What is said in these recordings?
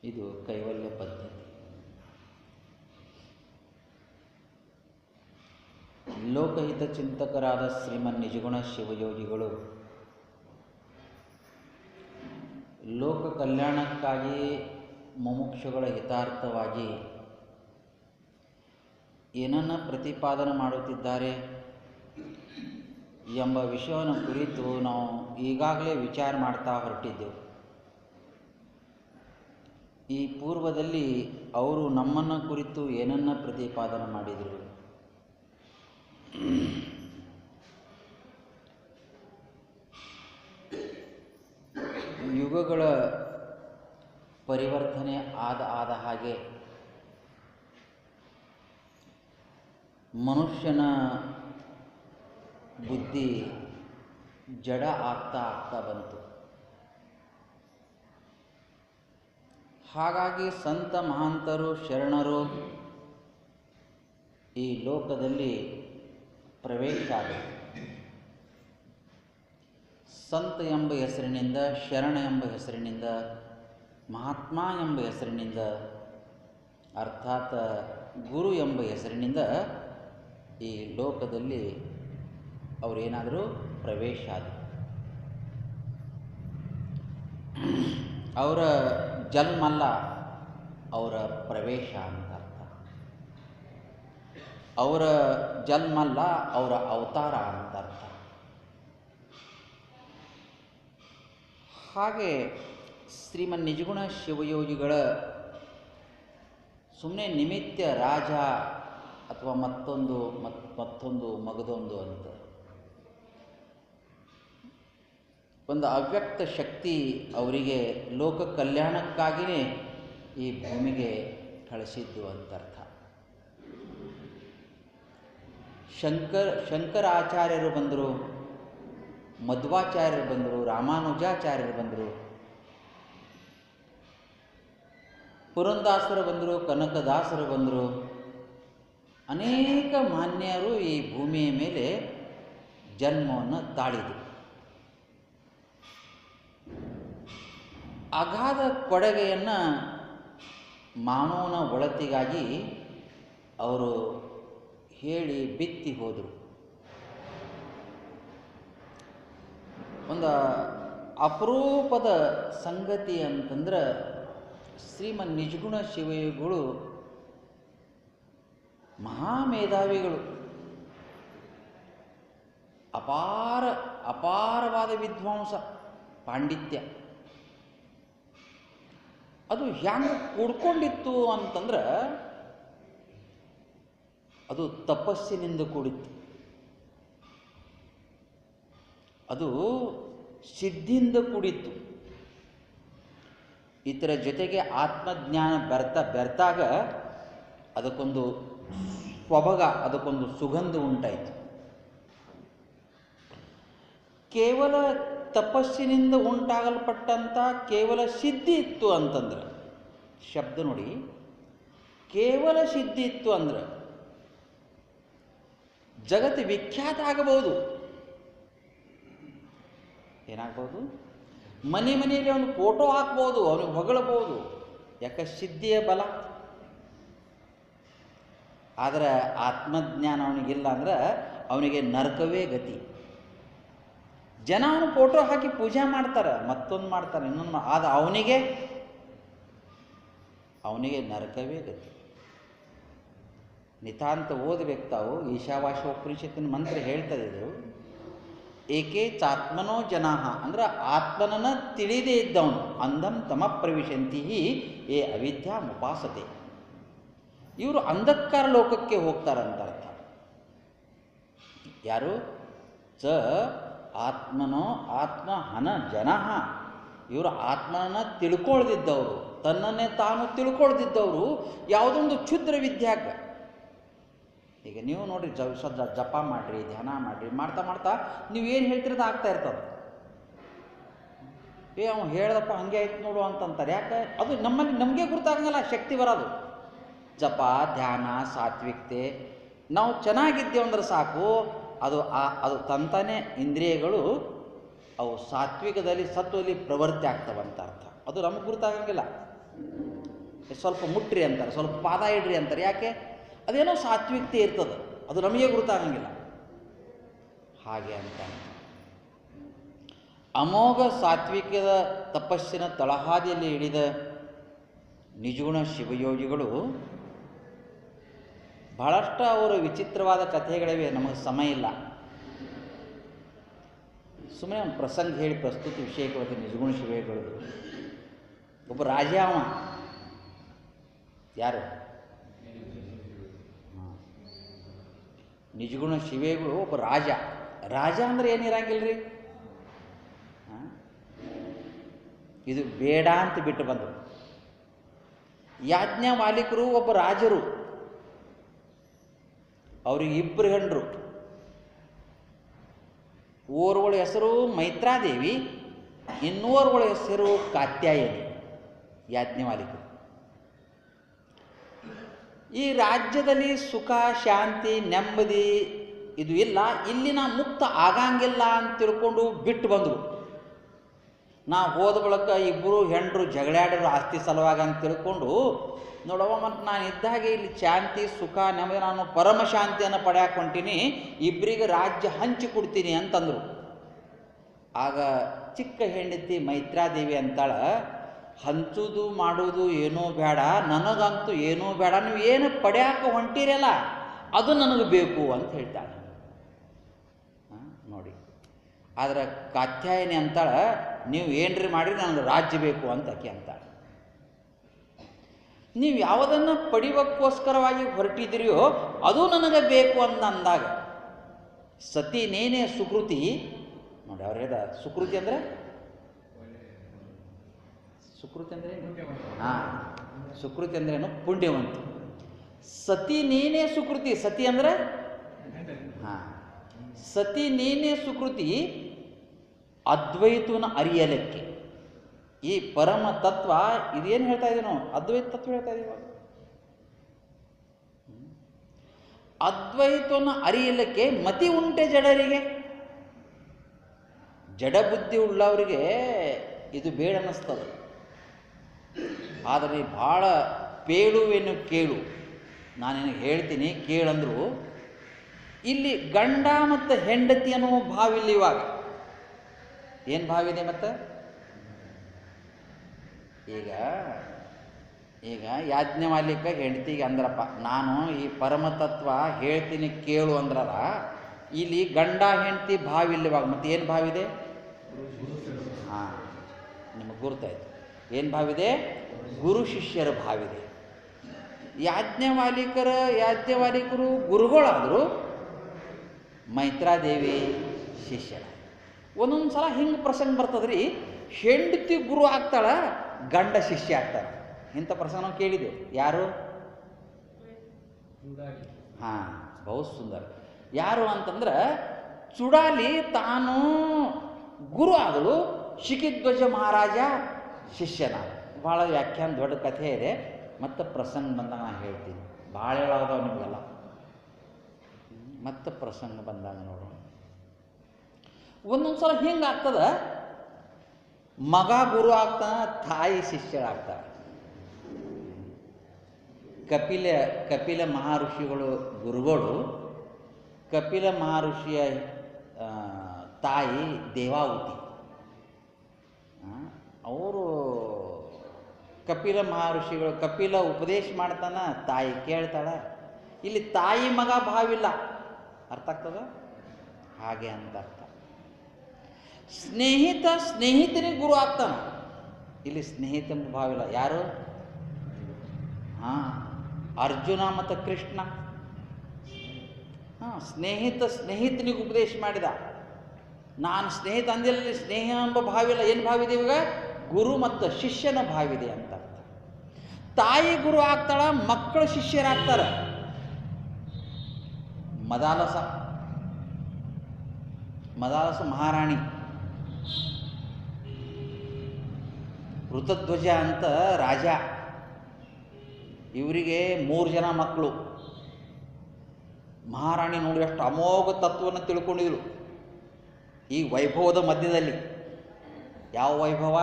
ಇದು ಕೈವಲ್ಯ ಪದ್ಧತಿ. ಲೋಕಹಿತ ಚಿಂತಕರಾದ ಶ್ರೀಮನ್ ನಿಜಗುಣ ಶಿವಯೋಗಿಗಳು ಲೋಕ ಕಲ್ಯಾಣಕ್ಕಾಗಿ ಮುಮುಕ್ಷುಗಳ ಹಿತಾರ್ಥವಾಗಿ ಏನನ್ನು ಪ್ರತಿಪಾದನೆ ಮಾಡುತ್ತಿದ್ದಾರೆ ಎಂಬ ವಿಷಯವನ್ನು ಕುರಿತು ನಾವು ಈಗಾಗಲೇ ವಿಚಾರ ಮಾಡ್ತಾ ಹೊರಟಿದ್ದೆವು. ಈ ಪೂರ್ವದಲ್ಲಿ ಅವರು ನಮ್ಮನ್ನು ಕುರಿತು ಏನನ್ನು ಪ್ರತಿಪಾದನೆ ಮಾಡಿದರು? ಯುಗಗಳ ಪರಿವರ್ತನೆ ಆದ ಹಾಗೆ ಮನುಷ್ಯನ ಬುದ್ಧಿ ಜಡ ಆಗ್ತಾ ಬಂತು. ಹಾಗಾಗಿ ಸಂತ ಮಹಾಂತರು ಶರಣರು ಈ ಲೋಕದಲ್ಲಿ ಪ್ರವೇಶ ಆದರು. ಸಂತ ಎಂಬ ಹೆಸರಿನಿಂದ, ಶರಣ ಎಂಬ ಹೆಸರಿನಿಂದ, ಮಹಾತ್ಮ ಎಂಬ ಹೆಸರಿನಿಂದ, ಅರ್ಥಾತ್ ಗುರು ಎಂಬ ಹೆಸರಿನಿಂದ ಈ ಲೋಕದಲ್ಲಿ ಅವರೇನಾದರೂ ಪ್ರವೇಶ ಆದರು. ಅವರ ಜನ್ಮಲ್ಲ, ಅವರ ಪ್ರವೇಶ ಅಂತ ಅರ್ಥ. ಅವರ ಜನ್ಮಲ್ಲ, ಅವರ ಅವತಾರ ಅಂತ ಅರ್ಥ. ಹಾಗೆ ಶ್ರೀಮನ್ ನಿಜಗುಣ ಶಿವಯೋಗಿಗಳ ಸುಮ್ಮನೆ ನಿಮಿತ್ತ ರಾಜ ಅಥವಾ ಮತ್ತೊಂದು ಮಗದೊಂದು ಅಂತ ಒಂದು ಅವ್ಯಕ್ತ ಶಕ್ತಿ ಅವರಿಗೆ ಲೋಕ ಕಲ್ಯಾಣಕ್ಕಾಗಿಯೇ ಈ ಭೂಮಿಗೆ ಕಳಿಸಿದ್ದು ಅಂತ ಅರ್ಥ. ಶಂಕರಾಚಾರ್ಯರು ಬಂದರು, ಮಧ್ವಾಚಾರ್ಯರು ಬಂದರು, ರಾಮಾನುಜಾಚಾರ್ಯರು ಬಂದರು, ಪುರಂದಾಸರು ಬಂದರು, ಕನಕದಾಸರು ಬಂದರು. ಅನೇಕ ಮಾನ್ಯರು ಈ ಭೂಮಿಯ ಮೇಲೆ ಜನ್ಮವನ್ನು ತಾಳಿದರು. ಅಗಾಧ ಕೊಡುಗೆಯನ್ನು ಮಾನವನ ಒಳತಿಗಾಗಿ ಅವರು ಹೇಳಿ ಬಿತ್ತಿ ಹೋದರು. ಒಂದು ಅಪರೂಪದ ಸಂಗತಿ ಅಂತಂದ್ರೆ ಶ್ರೀಮನ್ ನಿಜಗುಣ ಶಿವಯೋಗಿಗಳು ಮಹಾಮೇಧಾವಿಗಳು, ಅಪಾರವಾದ ವಿದ್ವಾಂಸ, ಪಾಂಡಿತ್ಯ. ಅದು ಹ್ಯಾಂಗೆ ಕೂಡ್ಕೊಂಡಿತ್ತು ಅಂತಂದ್ರೆ ಅದು ತಪಸ್ಸಿನಿಂದ ಕೂಡಿತ್ತು, ಅದು ಸಿದ್ಧಿಯಿಂದ ಕೂಡಿತ್ತು. ಇದರ ಜೊತೆಗೆ ಆತ್ಮಜ್ಞಾನ ಬೆರ್ತಾಗ ಅದಕ್ಕೊಂದು ಸ್ವಭಗ, ಅದಕ್ಕೊಂದು ಸುಗಂಧ ಉಂಟಾಯಿತು. ಕೇವಲ ತಪಸ್ಸಿನಿಂದ ಉಂಟಾಗಲ್ಪಟ್ಟಂಥ ಕೇವಲ ಸಿದ್ಧಿ ಇತ್ತು ಅಂತಂದ್ರೆ, ಶಬ್ದ ನೋಡಿ, ಕೇವಲ ಸಿದ್ಧಿ ಇತ್ತು ಅಂದ್ರೆ ಜಗತ್ತು ವಿಖ್ಯಾತ ಆಗಬಹುದು. ಏನಾಗ್ಬೋದು? ಮನೆಯಲ್ಲಿ ಅವನು ಫೋಟೋ ಹಾಕ್ಬೋದು, ಅವನಿಗೆ ಹೊಗಳಬಹುದು, ಯಾಕೆ ಸಿದ್ಧಿಯ ಬಲ. ಆದರೆ ಆತ್ಮಜ್ಞಾನ ಅವನಿಗಿಲ್ಲ ಅಂದ್ರೆ ಅವನಿಗೆ ನರಕವೇ ಗತಿ. ಜನ ಅವನು ಫೋಟೋ ಹಾಕಿ ಪೂಜೆ ಮಾಡ್ತಾರೆ, ಮತ್ತೊಂದು ಮಾಡ್ತಾರೆ, ಇನ್ನೊಂದು ಆದ ಅವನಿಗೆ ನರಕವೇ ಗತಿ. ನಿತಾಂತ ಓದಬೇಕು ತಾವು. ಈಶಾವಾಸ್ಯ ಉಪನಿಷತ್ತಿನ ಮಂತ್ರ ಹೇಳ್ತದೆ ಇದು. ಏಕೆ ಚಾತ್ಮನೋ ಜನಾಹ ಅಂದ್ರೆ ಆತ್ಮನನ್ನು ತಿಳಿದೇ ಇದ್ದವನು ಅಂಧಂ ತಮ ಪ್ರವಿಶಂತಿ ಏ ಅವಿದ್ಯಾ ಮುಪಾಸತೆ. ಇವರು ಅಂಧಕಾರ ಲೋಕಕ್ಕೆ ಹೋಗ್ತಾರಂತ ಅರ್ಥ. ಯಾರು? ಚ ಆತ್ಮನೋ ಆತ್ಮಹನ ಜನಃ. ಇವರು ಆತ್ಮನನ್ನು ತಿಳ್ಕೊಳ್ದಿದ್ದವರು, ತನ್ನನ್ನೇ ತಾನು ತಿಳ್ಕೊಳ್ದಿದ್ದವರು ಯಾವುದೊಂದು ಕ್ಷುದ್ರ ವಿದ್ಯಾಗ. ಈಗ ನೀವು ನೋಡ್ರಿ, ಜಪ ಮಾಡಿರಿ, ಧ್ಯಾನ ಮಾಡಿರಿ, ಮಾಡ್ತಾ ನೀವೇನು ಹೇಳ್ತಿರೋದು ಆಗ್ತಾ ಇರ್ತದೆ. ಅವ್ನು ಹೇಳ್ದಪ್ಪ ಹಂಗೆ ಆಯ್ತು ನೋಡು ಅಂತಂತಾರೆ. ಯಾಕೆ? ಅದು ನಮಗೆ ಗುರ್ತಾಗಂಗಲ್ಲ, ಶಕ್ತಿ ಬರೋದು. ಜಪ, ಧ್ಯಾನ, ಸಾತ್ವಿಕತೆ ನಾವು ಚೆನ್ನಾಗಿದ್ದೇವೆ ಅಂದ್ರೆ ಸಾಕು, ಅದು ತಂತಾನೆ ಇಂದ್ರಿಯಗಳು ಅವು ಸಾತ್ವಿಕದಲ್ಲಿ ಸತ್ವದಲ್ಲಿ ಪ್ರವೃತ್ತಿ ಆಗ್ತವಂತ ಅರ್ಥ. ಅದು ನಮಗೆ ಗುರುತಾಗಂಗಿಲ್ಲ. ಸ್ವಲ್ಪ ಮುಟ್ರಿ ಅಂತಾರೆ, ಸ್ವಲ್ಪ ಪಾದ ಇಡ್ರಿ ಅಂತಾರೆ. ಯಾಕೆ? ಅದೇನೋ ಸಾತ್ವಿಕತೆ ಇರ್ತದೆ, ಅದು ನಮಗೆ ಗುರುತಾಗಂಗಿಲ್ಲ. ಹಾಗೆ ಅಂತ ಅಮೋಘ ಸಾತ್ವಿಕದ ತಪಸ್ಸಿನ ತಳಹಾದಿಯಲ್ಲಿ ಹಿಡಿದ ನಿಜಗುಣ ಶಿವಯೋಗಿಗಳು ಬಹಳಷ್ಟು ಅವರು ವಿಚಿತ್ರವಾದ ಕಥೆಗಳಿವೆ. ನಮಗೆ ಸಮಯ ಇಲ್ಲ, ಸುಮ್ಮನೆ ಒಂದು ಪ್ರಸಂಗ ಹೇಳಿ ಪ್ರಸ್ತುತಿ ವಿಷಯಕ್ಕೆ ಬರ್ತೀನಿ. ನಿಜಗುಣ ಶಿವಯೋಗಿಗಳು ಒಬ್ಬ ರಾಜ, ಅವ ಯಾರು? ನಿಜಗುಣ ಶಿವಯೋಗಿಗಳು ಒಬ್ಬ ರಾಜ. ರಾಜ ಅಂದ್ರೆ ಏನಿರಂಗಿಲ್ರಿ, ಇದು ಬೇಡ ಅಂತ ಬಿಟ್ಟು ಬಂದರು. ಯಾಜ್ಞವಾಲಿಕರು ಒಬ್ಬ ರಾಜರು, ಅವ್ರಿಗೆ ಇಬ್ಬರು ಗಂಡರು. ಓರ್ವಳ ಹೆಸರು ಮೈತ್ರಾದೇವಿ, ಇನ್ನೋರ್ವಳ ಹೆಸರು ಕಾತ್ಯಾಯನಿ. ಯಾಜ್ಞವಾಲಿಕರು ಈ ರಾಜ್ಯದಲ್ಲಿ ಸುಖ ಶಾಂತಿ ನೆಮ್ಮದಿ ಇದು ಇಲ್ಲ, ಇಲ್ಲಿನ ಮುಕ್ತ ಆಗಂಗಿಲ್ಲ ಅಂತ ತಿಳ್ಕೊಂಡು ಬಿಟ್ಟು ಬಂದರು. ನಾ ಹೋದ ಬಳಕ ಇಬ್ಬರು ಹೆಂಡರು ಜಗಳಾಡರು ಆಸ್ತಿ ಸಲುವಾಗ ಅಂತ ತಿಳ್ಕೊಂಡು, ನೋಡವ ಮತ್ತು ನಾನು ಇದ್ದಾಗೆ ಇಲ್ಲಿ ಶಾಂತಿ ಸುಖ ನೆಮ್ಮದಿ, ನಾನು ಪರಮ ಶಾಂತಿಯನ್ನು ಪಡೆಯಕ್ಕೆ ಹೊಂಟೀನಿ, ಇಬ್ಬರಿಗೆ ರಾಜ್ಯ ಹಂಚಿ ಕೊಡ್ತೀನಿ ಅಂತಂದರು. ಆಗ ಚಿಕ್ಕ ಹೆಂಡತಿ ಮೈತ್ರಾದೇವಿ ಅಂತಾಳ, ಹಂಚುದು ಮಾಡುವುದು ಏನೂ ಬೇಡ, ನನಗಂತೂ ಏನೂ ಬೇಡ, ನೀವು ಏನು ಪಡೆಯಕ್ಕೆ ಹೊಂಟಿರಲ್ಲ ಅದು ನನಗೆ ಬೇಕು ಅಂತ ಹೇಳ್ತಾಳೆ. ನೋಡಿ, ಆದರೆ ಕಾತ್ಯಾಯನಿ ಅಂತಾಳ, ನೀವು ಏನ್ರಿ ಮಾಡಿರಿ ನನಗೆ ರಾಜ್ಯ ಬೇಕು ಅಂತ ಆಕೆ ಅಂತಾಳೆ. ನೀವು ಯಾವುದನ್ನು ಪಡಿಯೋಕ್ಕೋಸ್ಕರವಾಗಿ ಹೊರಟಿದ್ದೀರಿಯೋ ಅದು ನನಗೆ ಬೇಕು ಅಂದಾಗ ಸತಿ ನೇನೇ ಸುಕೃತಿ. ನೋಡಿ, ಅವ್ರು ಹೇಳಿದ ಸುಕೃತಿ ಅಂದರೆ ಸುಕೃತಿ ಅಂದ್ರೇನು? ಪುಣ್ಯವಂತ. ಸತಿ ನೇನೇ ಸುಕೃತಿ. ಸತಿ ಅಂದ್ರೆ ಸತಿ ನೇನೇ ಸುಕೃತಿ ಅದ್ವೈತನ ಅರಿಯಲಿಕ್ಕೆ. ಈ ಪರಮ ತತ್ವ ಇದೇನು ಹೇಳ್ತಾ ಇದೀವಿ ನಾವು? ಅದ್ವೈತ ತತ್ವ ಹೇಳ್ತಾ ಇದೀವಿ. ಅದ್ವೈತವನ್ನು ಅರಿಯಲಿಕ್ಕೆ ಮತಿ ಉಂಟೆ ಜಡರಿಗೆ. ಜಡ ಬುದ್ಧಿ ಉಳ್ಳವರಿಗೆ ಇದು ಬೇಡ ಅನ್ನಿಸ್ತದೆ. ಆದರೆ ಭಾಳ ಪೇಳುವೇನು ಕೇಳು, ನಾನೇನು ಹೇಳ್ತೀನಿ ಕೇಳಂದ್ರು. ಇಲ್ಲಿ ಗಂಡ ಮತ್ತು ಹೆಂಡತಿ ಅನ್ನೋ ಭಾವ ಇಲ್ಲ. ಇವಾಗ ಏನು ಭಾವ ಇದೆ? ಮತ್ತು ಈಗ ಯಾಜ್ಞವಾಲಿಕ ಹೆಂಡತಿಗೆ ಅಂದ್ರಪ್ಪ, ನಾನು ಈ ಪರಮತತ್ವ ಹೇಳ್ತೀನಿ ಕೇಳು ಅಂದ್ರಲ್ಲ, ಇಲ್ಲಿ ಗಂಡ ಹೆಂಡತಿ ಭಾವ ಇಲ್ಲ ಇವಾಗ. ಮತ್ತೆ ಏನು ಭಾವಿದೆ? ನಿಮಗೆ ಗುರುತಾಯ್ತು. ಏನು ಭಾವಿದೆ? ಗುರು ಶಿಷ್ಯರ ಭಾವಿದೆ. ಯಾಜ್ಞವಾಲಿಕರು ಗುರುಗಳಾದರು, ಮೈತ್ರಾದೇವಿ ಶಿಷ್ಯರ. ಒಂದೊಂದು ಸಲ ಹಿಂಗೆ ಪ್ರಸಂಗ ಬರ್ತದ್ರಿ, ಹೆಂಡತಿ ಗುರು ಆಗ್ತಾಳ, ಗಂಡ ಶಿಷ್ಯ ಆಗ್ತಾಳೆ. ಇಂಥ ಪ್ರಸಂಗ ನಾವು ಕೇಳಿದ್ದೇವೆ. ಯಾರು? ಬಹು ಸುಂದರ. ಯಾರು ಅಂತಂದ್ರೆ, ಚುಡಾಲಿ ತಾನು ಗುರು ಆದಳು, ಶಿಖಿಧ್ವಜ ಮಹಾರಾಜ ಶಿಷ್ಯನ. ಭಾಳ ವ್ಯಾಖ್ಯಾನ ದೊಡ್ಡ ಕಥೆ ಇದೆ, ಮತ್ತು ಪ್ರಸಂಗ ಬಂದಾಗ ನಾನು ಹೇಳ್ತೀನಿ. ಭಾಳ ಹೇಳೋದವ ನಿಮಗೆಲ್ಲ, ಮತ್ತು ಪ್ರಸಂಗ ಬಂದಾಗ ನೋಡೋಣ. ಒಂದೊಂದು ಸಲ ಹಿಂಗೆ ಆಗ್ತದ, ಮಗ ಗುರು ಆಗ್ತಾನೆ, ತಾಯಿ ಶಿಷ್ಯರಾಗ್ತಾರೆ. ಕಪಿಲ ಮಹರ್ಷಿಗಳು ಗುರುಗಳು. ಕಪಿಲ ಮಹರ್ಷಿಯ ತಾಯಿ ದೇವಾವತಿ. ಅವರು ಕಪಿಲ ಮಹರ್ಷಿಗಳು, ಕಪಿಲ ಉಪದೇಶ ಮಾಡ್ತಾನ, ತಾಯಿ ಕೇಳ್ತಾಳ. ಇಲ್ಲಿ ತಾಯಿ ಮಗ ಭಾವಿಲ್ಲ. ಅರ್ಥ ಆಗ್ತದ? ಹಾಗೆ ಅಂತ ಅರ್ಥ. ಸ್ನೇಹಿತನಿಗೆ ಗುರು ಆಗ್ತಾನ, ಇಲ್ಲಿ ಸ್ನೇಹಿತನ ಭಾವಿಲ್ಲ. ಯಾರು? ಅರ್ಜುನ ಮತ್ತು ಕೃಷ್ಣ. ಸ್ನೇಹಿತನಿಗೆ ಉಪದೇಶ ಮಾಡಿದ. ನಾನು ಸ್ನೇಹಿತ ಅಂದಿಲ್ಲ, ಸ್ನೇಹ ಎಂಬ ಭಾವಿಲ್ಲ. ಏನು ಭಾವಿದೆ ಇವಾಗ? ಗುರು ಮತ್ತು ಶಿಷ್ಯನ ಭಾವಿದೆ ಅಂತ ಅರ್ಥ. ತಾಯಿ ಗುರು ಆಗ್ತಾಳ, ಮಕ್ಕಳು ಶಿಷ್ಯರಾಗ್ತಾರೆ. ಮದಾಲಸ ಮಹಾರಾಣಿ, ಋತಧ್ವಜ ಅಂತ ರಾಜ. ಇವರಿಗೆ 3 ಜನ ಮಕ್ಕಳು. ಮಹಾರಾಣಿ ನೋಡಿ ಅಷ್ಟು ಅಮೋಘ ತತ್ವವನ್ನು ತಿಳ್ಕೊಂಡಿದ್ರು ಈ ವೈಭವದ ಮಧ್ಯದಲ್ಲಿ. ಯಾವ ವೈಭವ?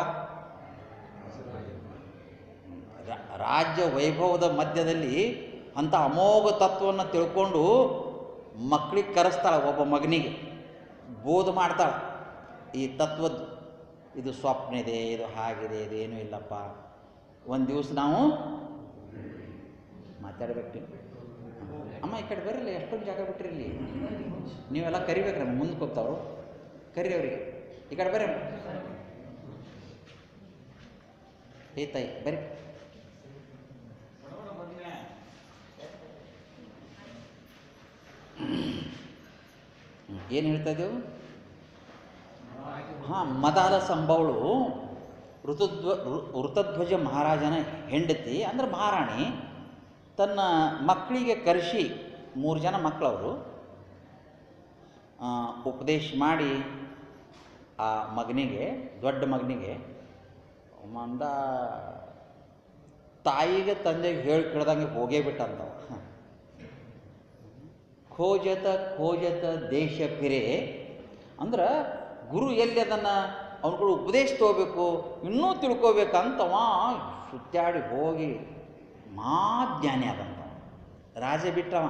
ರಾಜ್ಯ ವೈಭವದ ಮಧ್ಯದಲ್ಲಿ ಅಂಥ ಅಮೋಘ ತತ್ವವನ್ನು ತಿಳ್ಕೊಂಡು ಮಕ್ಕಳಿಗೆ ಕರೆಸ್ತಾಳೆ, ಒಬ್ಬ ಮಗನಿಗೆ ಬೋಧ ಮಾಡ್ತಾಳೆ ಈ ತತ್ವದ್ದು. ಇದು ಸ್ವಪ್ನ ಇದೆ, ಇದು ಹಾಗಿದೆ, ಇದೇನೂ ಇಲ್ಲಪ್ಪ. ಒಂದು ದಿವಸ ನಾವು ಮಾತಾಡ್ಬೇಕು. ಅಮ್ಮ ಈ ಕಡೆ ಬರಲಿ, ಎಷ್ಟೊಂದು ಜಾಗ ಬಿಟ್ಟಿರಲಿ, ನೀವೆಲ್ಲ ಕರಿಬೇಕ್ರಿ. ನಮ್ಮ ಮುಂದಕ್ಕೆ ಹೋಗ್ತಾವ್ರು, ಕರಿ ಅವರಿಗೆ. ಈ ಕಡೆ ಬರ್ರಿ, ಏ ತಾಯಿ ಬರ್ರಿ. ಏನು ಹೇಳ್ತಾ ಇದ್ದೆವು? ಹಾಂ, ಮದಾಲ ಸಂಭವಳು ಋತಧ್ವಜ ಮಹಾರಾಜನ ಹೆಂಡತಿ, ಅಂದ್ರೆ ಮಹಾರಾಣಿ, ತನ್ನ ಮಕ್ಕಳಿಗೆ ಕರೆಸಿ, 3 ಜನ ಮಕ್ಕಳವರು, ಉಪದೇಶ ಮಾಡಿ ಆ ಮಗನಿಗೆ, ದೊಡ್ಡ ಮಗನಿಗೆ ಮಂದ ತಾಯಿಗೆ ತಂದೆಗೆ ಹೇಳಿ ಕೇಳ್ದಂಗೆ ಹೋಗೇ ಬಿಟ್ಟಂತವ. ಖೋಜತ ಖೋಜತ ದೇಶ ಫಿರೆ, ಅಂದ್ರೆ ಗುರು ಎಲ್ಲಿ ಅದನ್ನು ಅವನುಗಳು ಉಪದೇಶ ತೊಗೋಬೇಕು, ಇನ್ನೂ ತಿಳ್ಕೋಬೇಕಂತವ ಸುತ್ತಾಡಿ ಹೋಗಿ ಜ್ಞಾನಿ ಆದಂತ ರಾಜ ಬಿಟ್ಟವ.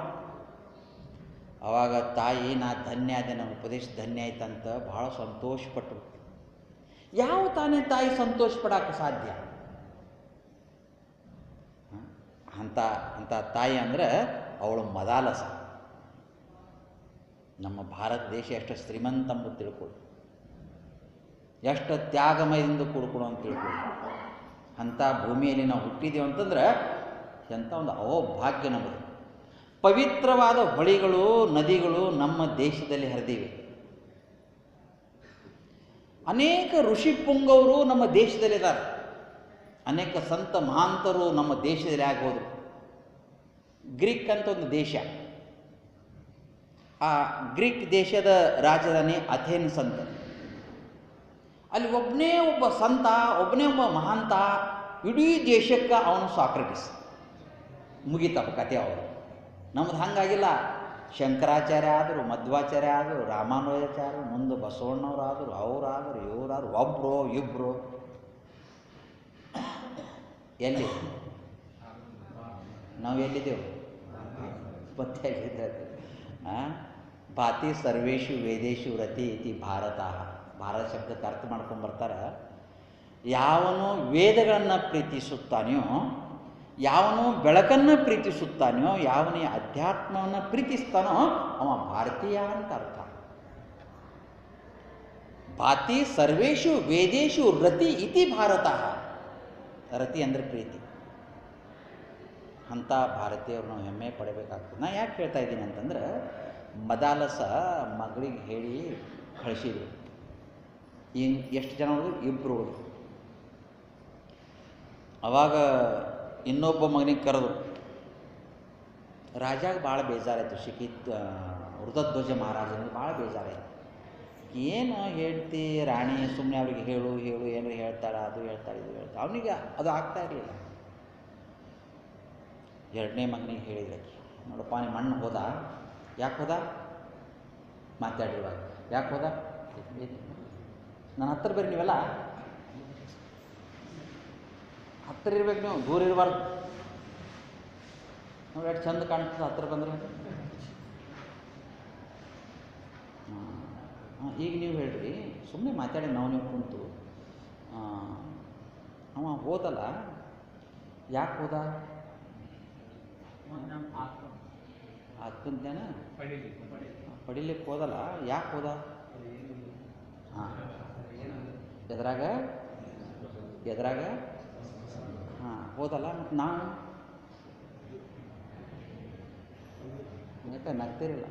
ಅವಾಗ ತಾಯಿ, ನಾ ಧನ್ಯ ಆದೆ, ನನ್ನ ಉಪದೇಶ ಧನ್ಯ ಆಯ್ತಂತ ಭಾಳ ಸಂತೋಷಪಟ್ಟರು. ಯಾವ ತಾನೇ ತಾಯಿ ಸಂತೋಷ ಪಡೋಕ್ಕೆ ಸಾಧ್ಯ? ಅಂಥ ತಾಯಿ ಅಂದ್ರೆ ಅವಳು ಮದಾಲಸ. ನಮ್ಮ ಭಾರತ ದೇಶ ಎಷ್ಟು ಶ್ರೀಮಂತ ಅಂಬುದು ತಿಳ್ಕೊಳ್ಳಿ, ಎಷ್ಟು ತ್ಯಾಗಮಯದಿಂದ ಕೂಡ್ಕೊಡು ಅಂತ ತಿಳ್ಕೊಳ್ಳಿ. ಅಂಥ ಭೂಮಿಯಲ್ಲಿ ನಾವು ಹುಟ್ಟಿದ್ದೀವಿ ಅಂತಂದ್ರೆ ಎಂಥ ಒಂದು ಅಹೋಭಾಗ್ಯ ನಮ್ಮದು. ಪವಿತ್ರವಾದ ಹೊಳಿಗಳು, ನದಿಗಳು ನಮ್ಮ ದೇಶದಲ್ಲಿ ಹರಿದಿವೆ. ಅನೇಕ ಋಷಿ ಪುಂಗವರು ನಮ್ಮ ದೇಶದಲ್ಲಿದ್ದಾರೆ. ಅನೇಕ ಸಂತ ಮಹಾಂತರು ನಮ್ಮ ದೇಶದಲ್ಲಿ ಆಗೋದ್ರು. ಗ್ರೀಕ್ ಅಂತ ಒಂದು ದೇಶ, ಆ ಗ್ರೀಕ್ ದೇಶದ ರಾಜಧಾನಿ ಅಥೆನ್ಸ್ ಅಂತ. ಅಲ್ಲಿ ಒಬ್ಬನೇ ಒಬ್ಬ ಸಂತ, ಒಬ್ಬನೇ ಒಬ್ಬ ಮಹಾಂತ, ಇಡೀ ದೇಶಕ್ಕೆ ಅವನು ಸಾಕ್ರೆಟಿಸ್. ಮುಗಿತಪ್ಪ ಕತೆ ಅವರು. ನಮ್ದು ಹಂಗಾಗಿಲ್ಲ. ಶಂಕರಾಚಾರ್ಯ ಆದರು, ಮಧ್ವಾಚಾರ್ಯ ಆದರು, ರಾಮಾನುಜಾಚಾರ್ಯ, ಮುಂದೆ ಬಸವಣ್ಣವ್ರು ಆದರು, ಅವರಾದರು, ಇವರಾದರು, ಒಬ್ಬರು ಇಬ್ಬರು. ಎಲ್ಲಿ ನಾವು ಎಲ್ಲಿದ್ದೆವು? ಪತ್ತೆಯಾಗಿದ್ದಾರೆ. ಭಾತಿ ಸರ್ವೇಶು ವೇದೇಶು ರತಿ ಇತಿ ಭಾರತ. ಭಾರತ ಶಬ್ದಕ್ಕೆ ಅರ್ಥ ಮಾಡ್ಕೊಂಡು ಬರ್ತಾರೆ. ಯಾವನು ವೇದಗಳನ್ನು ಪ್ರೀತಿಸುತ್ತಾನೆಯೋ, ಯಾವನು ಬೆಳಕನ್ನು ಪ್ರೀತಿಸುತ್ತಾನೆಯೋ, ಯಾವನೇ ಅಧ್ಯಾತ್ಮವನ್ನು ಪ್ರೀತಿಸ್ತಾನೋ ಅವ ಭಾರತೀಯ ಅಂತ ಅರ್ಥ. ಭಾತಿ ಸರ್ವೇಶು ವೇದೇಶು ರತಿ ಇತಿ ಭಾರತ. ರತಿ ಅಂದರೆ ಪ್ರೀತಿ. ಅಂಥ ಭಾರತೀಯರು ನಾವು ಹೆಮ್ಮೆ ಪಡಬೇಕಾಗ್ತದೆ. ನಾ ಯಾಕೆ ಹೇಳ್ತಾ ಇದ್ದೀನಿ ಅಂತಂದ್ರೆ, ಮದಾಲಸ ಮಗಳಿಗೆ ಹೇಳಿ ಕಳಿಸಿದ್ರು. ಎಷ್ಟು ಜನ ಹೋದ್ರು? 2 ಹೋದ್ರು. ಅವಾಗ ಇನ್ನೊಬ್ಬ ಮಗನಿಗೆ ಕರೆದ್ರು. ರಾಜಾಗ ಭಾಳ ಬೇಜಾರಾಯಿತು. ಋತಧ್ವಜ ಮಹಾರಾಜನಿಗೆ ಭಾಳ ಬೇಜಾರಾಯಿತು. ಏನು ಹೇಳ್ತಿ ರಾಣಿ, ಸುಮ್ಮನೆ ಅವ್ರಿಗೆ ಹೇಳು ಏನಾರು ಹೇಳ್ತಾಳೆ, ಅದು ಹೇಳ್ತಾಳೆ, ಇದು ಹೇಳ್ತಾಳೆ. ಅವನಿಗೆ ಅದು ಆಗ್ತಾ ಇರಲಿಲ್ಲ. 2ನೇ ಮಗನಿಗೆ ಹೇಳಿದ್ರೆ, ನೋಡಪ್ಪ ನಿಮ್ಮ ಅಣ್ಣ ಹೋದ. ಯಾಕೆ ಹೋದ? ಮಾತಾಡಿರುವಾಗ ಯಾಕೆ ಹೋದ? ನನ್ನ ಹತ್ತಿರ ಬರ್ರಿ, ನೀವೆಲ್ಲ ಹತ್ತಿರ ಇರ್ಬೇಕು, ನೀವು ದೂರ ಇರಬಾರ್ದು. ನೋಡಿ ಎಷ್ಟು ಚಂದ ಕಾಣ್ತದೆ ಹತ್ತಿರ ಬಂದರೆ. ಈಗ ನೀವು ಹೇಳ್ರಿ, ಸುಮ್ಮನೆ ಮಾತಾಡಿ ನೀವು ಕುಂತು. ಅವ ಹೋದಲ್ಲ, ಯಾಕೆ ಹೋದ? ಅಕ್ಕಂತೇನ ಪಡಿಲಿಕ್ಕೆ ಹೋದಲ್ಲ, ಯಾಕೆ ಹೋದ? ಹಾಂ, ಎದ್ರಾಗ ಹಾಂ ಹೋದಲ್ಲ. ಮತ್ತು ನಾವು ಯಾಕೆ ನಗ್ತಿರಲ್ಲ?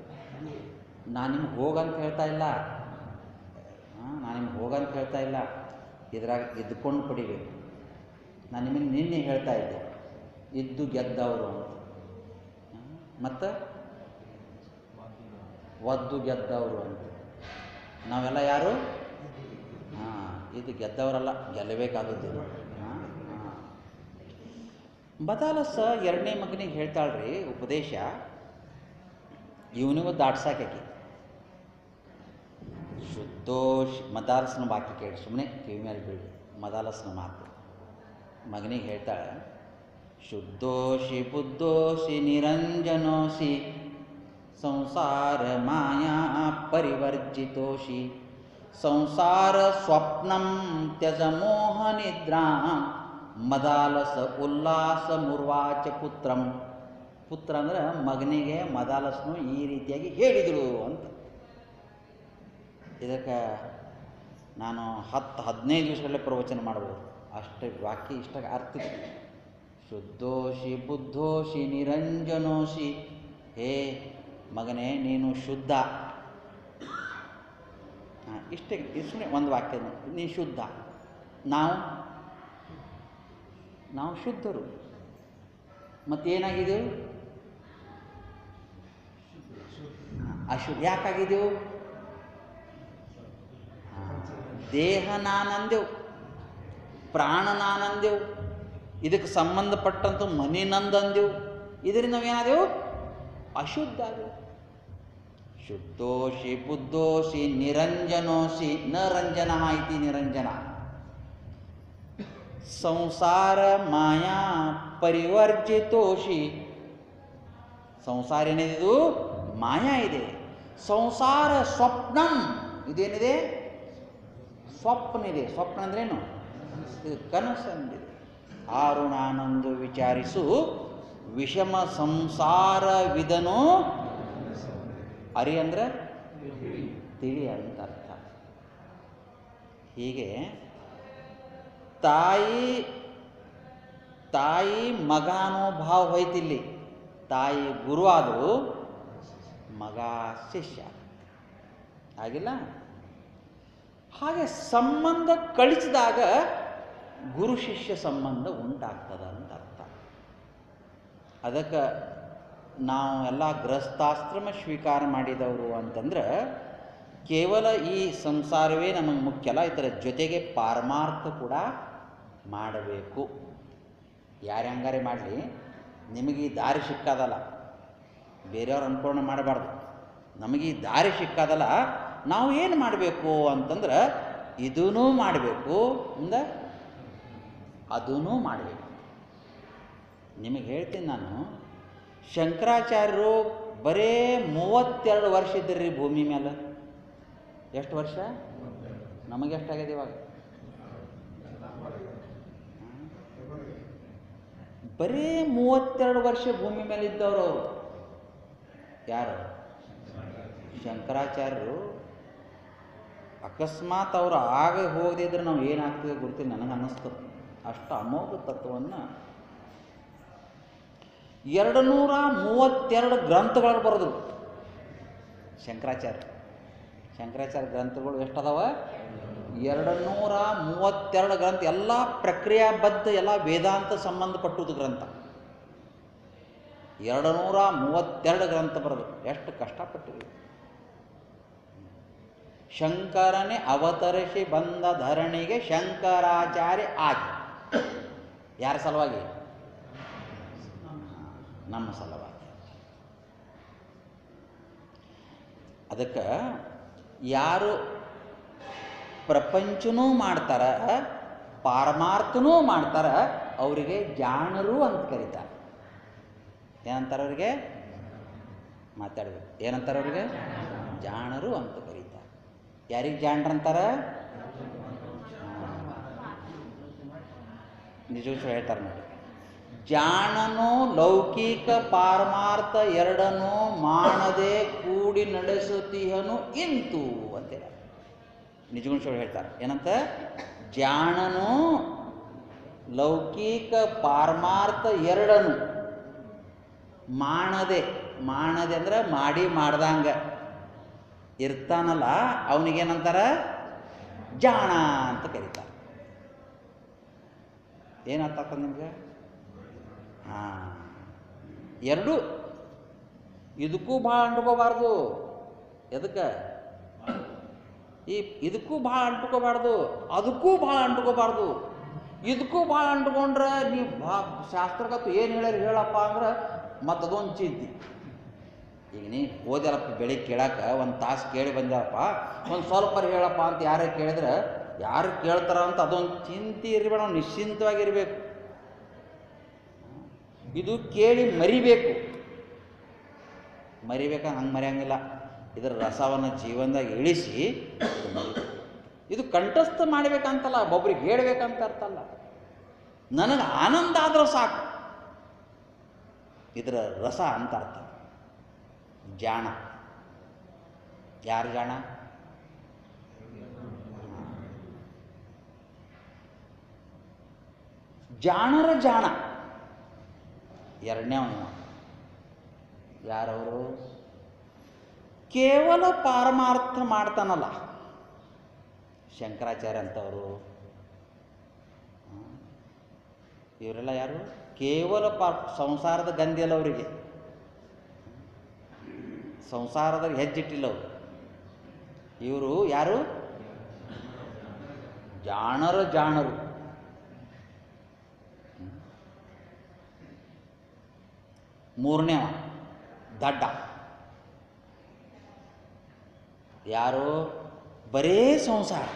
ನಾನು ನಿಮ್ಗೆ ಹೋಗಂತ ಹೇಳ್ತಾ ಇಲ್ಲ. ನಾನು ನಿಮ್ಗೆ ಹೋಗಂತ ಹೇಳ್ತಾ ಇಲ್ಲ. ಇದ್ರಾಗ ಇದ್ಕೊಂಡು ಪಡಿಬೇಕು. ನಾನು ನಿಮಗೆ ನಿನ್ನೆ ಹೇಳ್ತಾ ಇದ್ದೆ, ಇದ್ದು ಗೆದ್ದವರು ಅಂತ. ಮತ್ತು ಒದ್ದು ಗೆದ್ದವರು ಅಂತ. ನಾವೆಲ್ಲ ಯಾರು? ಇದು ಗೆದ್ದವರಲ್ಲ, ಗೆಲ್ಲಬೇಕಾದದ್ದು. ಮದಾಲಸ 2ನೇ ಮಗನಿಗೆ ಹೇಳ್ತಾಳ್ರಿ ಉಪದೇಶ. ಇವನಿಗೂ ದಾಟ್ಸಾಕಿ ಶುದ್ಧೋಷ್. ಮದಾಲಸನ ವಾಕ್ಯ ಕೇಳಿ, ಸುಮ್ಮನೆ ಕಿವಿ ಮೇಲೆ ಬೀಳಿ. ಮದಾಲಸನ ಮಾತು ಮಗನಿಗೆ ಹೇಳ್ತಾಳೆ, ಶುದ್ಧೋಷಿ ಬುದ್ಧೋಷಿ ನಿರಂಜನೋಷಿ ಸಂಸಾರ ಮಾಯಾ ಪರಿವರ್ಜಿತೋಷಿ ಸಂಸಾರ ಸ್ವಪ್ನಂ ತ್ಯಜ ಮೋಹ ನಿದ್ರಾ ಮದಾಲಸ ಉಲ್ಲಾಸ ಮುರ್ವಾಚ ಪುತ್ರಂ. ಪುತ್ರ ಅಂದ್ರೆ ಮಗನಿಗೆ ಮದಾಲಸನು ಈ ರೀತಿಯಾಗಿ ಹೇಳಿದಳು ಅಂತ. ಇದಕ್ಕೆ ನಾನು 10-15 ದಿವಸಗಳಲ್ಲೇ ಪ್ರವಚನ ಮಾಡ್ಬೋದು, ಅಷ್ಟು ವಾಕ್ಯ ಇಷ್ಟ ಅರ್ಥ ಇದೆ. ಶುದ್ಧೋಷಿ ಬುದ್ಧೋಷಿ ನಿರಂಜನೋಷಿ, ಹೇ ಮಗನೇ ನೀನು ಶುದ್ಧ. ಇಷ್ಟೇ ಸುಮ್ಮನೆ ಒಂದು ವಾಕ್ಯ, ನೀ ಶುದ್ಧ, ನಾವು ಶುದ್ಧರು. ಮತ್ತೇನಾಗಿದೆವು? ಅಶುದ್ಧ. ಯಾಕಾಗಿದೆವು? ದೇಹ ನಾನಂದೆವು, ಪ್ರಾಣ ನಾನಂದೆವು, ಇದಕ್ಕೆ ಸಂಬಂಧಪಟ್ಟಂಥ ಮನೆ ನಂದಂದೆವು. ಇದರಿಂದ ನಾವೇನಾದೆವು? ಅಶುದ್ಧ ಆದೆವು. ಶುದ್ಧೋಷಿ ಬುದ್ಧೋಷಿ ನಿರಂಜನೋಷಿ ನ ರಂಜನ ಇತಿ ನಿರಂಜನ. ಸಂಸಾರ ಮಾಯಾ ಪರಿವರ್ಜಿತೋಷಿ. ಸಂಸಾರ ಏನಿದು? ಮಾಯಾ ಇದೆ. ಸಂಸಾರ ಸ್ವಪ್ನಂ, ಇದೇನಿದೆ? ಸ್ವಪ್ನ ಇದೆ. ಸ್ವಪ್ನ ಅಂದ್ರೇನು? ಇದು ಕನಸಂದಿದೆ. ಆರು ನಾನೊಂದು ವಿಚಾರಿಸು ವಿಷಮ ಸಂಸಾರವಿದನು. ಅರಿ ಅಂದ್ರೆ ತಿಳಿ ಅಂತ ಅರ್ಥ. ಹೀಗೆ ತಾಯಿ ಮಗ ಅನ್ನೋ ಭಾವ ಹೋಯ್ತಿಲ್ಲಿ. ತಾಯಿ ಗುರು ಆದರೂ ಮಗ ಶಿಷ್ಯ ಆಗಿಲ್ಲ. ಹಾಗೆ ಸಂಬಂಧ ಕಳಿಸಿದಾಗ ಗುರು ಶಿಷ್ಯ ಸಂಬಂಧ ಉಂಟಾಗ್ತದ ಅಂತ ಅರ್ಥ. ಅದಕ್ಕೆ ನಾವು ಎಲ್ಲ ಗೃಹಸ್ಥಾಶ್ರಮ ಸ್ವೀಕಾರ ಮಾಡಿದವರು ಅಂತಂದ್ರೆ ಕೇವಲ ಈ ಸಂಸಾರವೇ ನಮಗೆ ಮುಖ್ಯ ಅಲ್ಲ, ಇದರ ಜೊತೆಗೆ ಪಾರಮಾರ್ಥ ಕೂಡ ಮಾಡಬೇಕು. ಯಾರು ಹಂಗಾರೆ ಮಾಡಲಿ, ನಿಮಗೆ ಈ ದಾರಿ ಸಿಕ್ಕಾದಲ್ಲ, ಬೇರೆಯವ್ರು ಅನ್ಪೂರ್ಣ ಮಾಡಬಾರ್ದು. ನಮಗೆ ಈ ದಾರಿ ಸಿಕ್ಕಾದಲ್ಲ, ನಾವು ಏನು ಮಾಡಬೇಕು ಅಂತಂದ್ರೆ ಇದೂ ಮಾಡಬೇಕು, ಮುಂದೆ ಅದೂ ಮಾಡಬೇಕು. ನಿಮಗೆ ಹೇಳ್ತೀನಿ ನಾನು, ಶಂಕರಾಚಾರ್ಯರು ಬರೇ 32 ವರ್ಷ ಇದ್ರಿ ಭೂಮಿ ಮೇಲೆ. ಎಷ್ಟು ವರ್ಷ? ನಮಗೆ ಎಷ್ಟಾಗಿದೆ ಇವಾಗ? ಬರೀ 32 ವರ್ಷ ಭೂಮಿ ಮೇಲೆ ಇದ್ದವರು ಅವರು. ಯಾರು? ಶಂಕರಾಚಾರ್ಯರು. ಅಕಸ್ಮಾತ್ ಅವರು ಆಗ ಹೋಗದಿದ್ರೆ ನಾವು ಏನಾಗ್ತದೆ ಗೊತ್ತಿಲ್ಲ, ನನಗೆ ಅನ್ನಿಸ್ತದೆ. ಅಷ್ಟು ಅಮೋಘ ತತ್ವವನ್ನು 232 ಗ್ರಂಥಗಳು ಬರೆದರು ಶಂಕರಾಚಾರ್ಯ. ಶಂಕರಾಚಾರ್ಯ ಗ್ರಂಥಗಳು ಎಷ್ಟದಾವ? 232 ಗ್ರಂಥ. ಎಲ್ಲ ಪ್ರಕ್ರಿಯಾಬದ್ಧ, ಎಲ್ಲ ವೇದಾಂತ ಸಂಬಂಧಪಟ್ಟುದು ಗ್ರಂಥ. 232 ಗ್ರಂಥ ಬರೆದು ಎಷ್ಟು ಕಷ್ಟಪಟ್ಟಿವಿ. ಶಂಕರನೇ ಅವತರಿಸಿ ಬಂದ ಧರಣಿಗೆ ಶಂಕರಾಚಾರ್ಯ ಆಗಿ. ಯಾರ ಸಲುವಾಗಿ? ನಮ್ಮ ಸಲುವಾಗಿ. ಅದಕ್ಕೆ ಯಾರು ಪ್ರಪಂಚನೂ ಮಾಡ್ತಾರ, ಪಾರಮಾರ್ಥನೂ ಮಾಡ್ತಾರ, ಅವರಿಗೆ ಜಾಣರು ಅಂತ ಕರೀತಾರೆ. ಏನಂತಾರೆ ಅವರಿಗೆ? ಮಾತಾಡಬೇಕು. ಏನಂತಾರೆ ಅವರಿಗೆ? ಜಾಣರು ಅಂತ ಕರೀತಾರೆ. ಯಾರಿಗೆ ಜಾಣರಂತಾರ? ನಿಜವೂ ಹೇಳ್ತಾರೆ ನೋಡಿ. ಜಾಣನು ಲೌಕಿಕ ಪಾರಮಾರ್ಥ ಎರಡನ್ನೂ ಮಾಡದೆ ಕೂಡಿ ನಡೆಸುತ್ತೀಹನು ಇಂತು ಅಂತೇಳ ನಿಜಗುಣ ಹೇಳ್ತಾರೆ. ಏನಂತ? ಜಾಣನು ಲೌಕಿಕ ಪಾರಮಾರ್ಥ ಎರಡನ್ನು ಮಾಡದೆ ಅಂದ್ರೆ ಮಾಡ್ದಂಗ ಇರ್ತಾನಲ್ಲ, ಅವನಿಗೇನಂತಾರ? ಜಾಣ ಅಂತ ಕರೀತಾರೆ. ಏನರ್ಥ ಆಗ್ತದೆ ನಿಮ್ಗೆ? ಎರಡು ಇದಕ್ಕೂ ಭಾಳ ಅಂಟ್ಕೋಬಾರ್ದು. ಎದಕ್ಕೆ? ಇದಕ್ಕೂ ಭಾಳ ಅಂಟ್ಕೋಬಾರ್ದು, ಅದಕ್ಕೂ ಭಾಳ ಅಂಟ್ಕೋಬಾರ್ದು. ಇದಕ್ಕೂ ಭಾಳ ಅಂಟ್ಕೊಂಡ್ರೆ ನೀವು ಶಾಸ್ತ್ರಗತ್ತು ಏನು ಹೇಳ್ಯಾರ ಹೇಳಪ್ಪ ಅಂದ್ರೆ ಮತ್ತು ಅದೊಂದು ಚಿಂತೆ. ಈಗ ನೀ ಓದ್ಯಾರಪ್ಪ, ಬೆಳಿಗ್ಗೆ ಕೇಳಕ್ಕೆ ಒಂದು ತಾಸು ಕೇಳಿ ಬಂದ್ಯಾರಪ್ಪ, ಒಂದು ಸ್ವಲ್ಪ ಹೇಳಪ್ಪ ಅಂತ ಯಾರೇ ಕೇಳಿದ್ರೆ ಯಾರು ಕೇಳ್ತಾರ ಅಂತ ಅದೊಂದು ಚಿಂತೆ ಇರಬೇಡ. ನಿಶ್ಚಿಂತವಾಗಿರ್ಬೇಕು. ಇದು ಕೇಳಿ ಮರಿಬೇಕು. ಹಂಗೆ ಮರೆಯಂಗಿಲ್ಲ. ಇದರ ರಸವನ್ನು ಜೀವನದಾಗ ಇಳಿಸಿ ಇದು ಕಂಠಸ್ಥ ಮಾಡಬೇಕಂತಲ್ಲ, ಒಬ್ಬೊಬ್ರಿಗೆ ಹೇಳ್ಬೇಕಂತ ಅರ್ಥ ಅಲ್ಲ. ನನಗೆ ಆನಂದ ಆದರೂ ಸಾಕು, ಇದರ ರಸ ಅಂತ ಅರ್ಥ. ಜಾಣ. ಯಾರು ಜಾಣ? ಜಾಣರ ಜಾಣ. ಎರಡನೇ ಯಾರವರು? ಕೇವಲ ಪಾರಮಾರ್ಥ ಮಾಡ್ತಾನಲ್ಲ, ಶಂಕರಾಚಾರ್ಯ ಅಂತವರು. ಇವರೆಲ್ಲ ಯಾರು? ಕೇವಲ ಸಂಸಾರದ ಗಂಧಿಯಲ್ಲ ಅವರಿಗೆ, ಸಂಸಾರದಾಗ ಹೆಜ್ಜಿಟ್ಟಿಲ್ಲ ಅವರು. ಇವರು ಯಾರು? ಜಾಣರು. ಮೂರನೇವ ದಡ್ಡ. ಯಾರು? ಬರೇ ಸಂಸಾರ.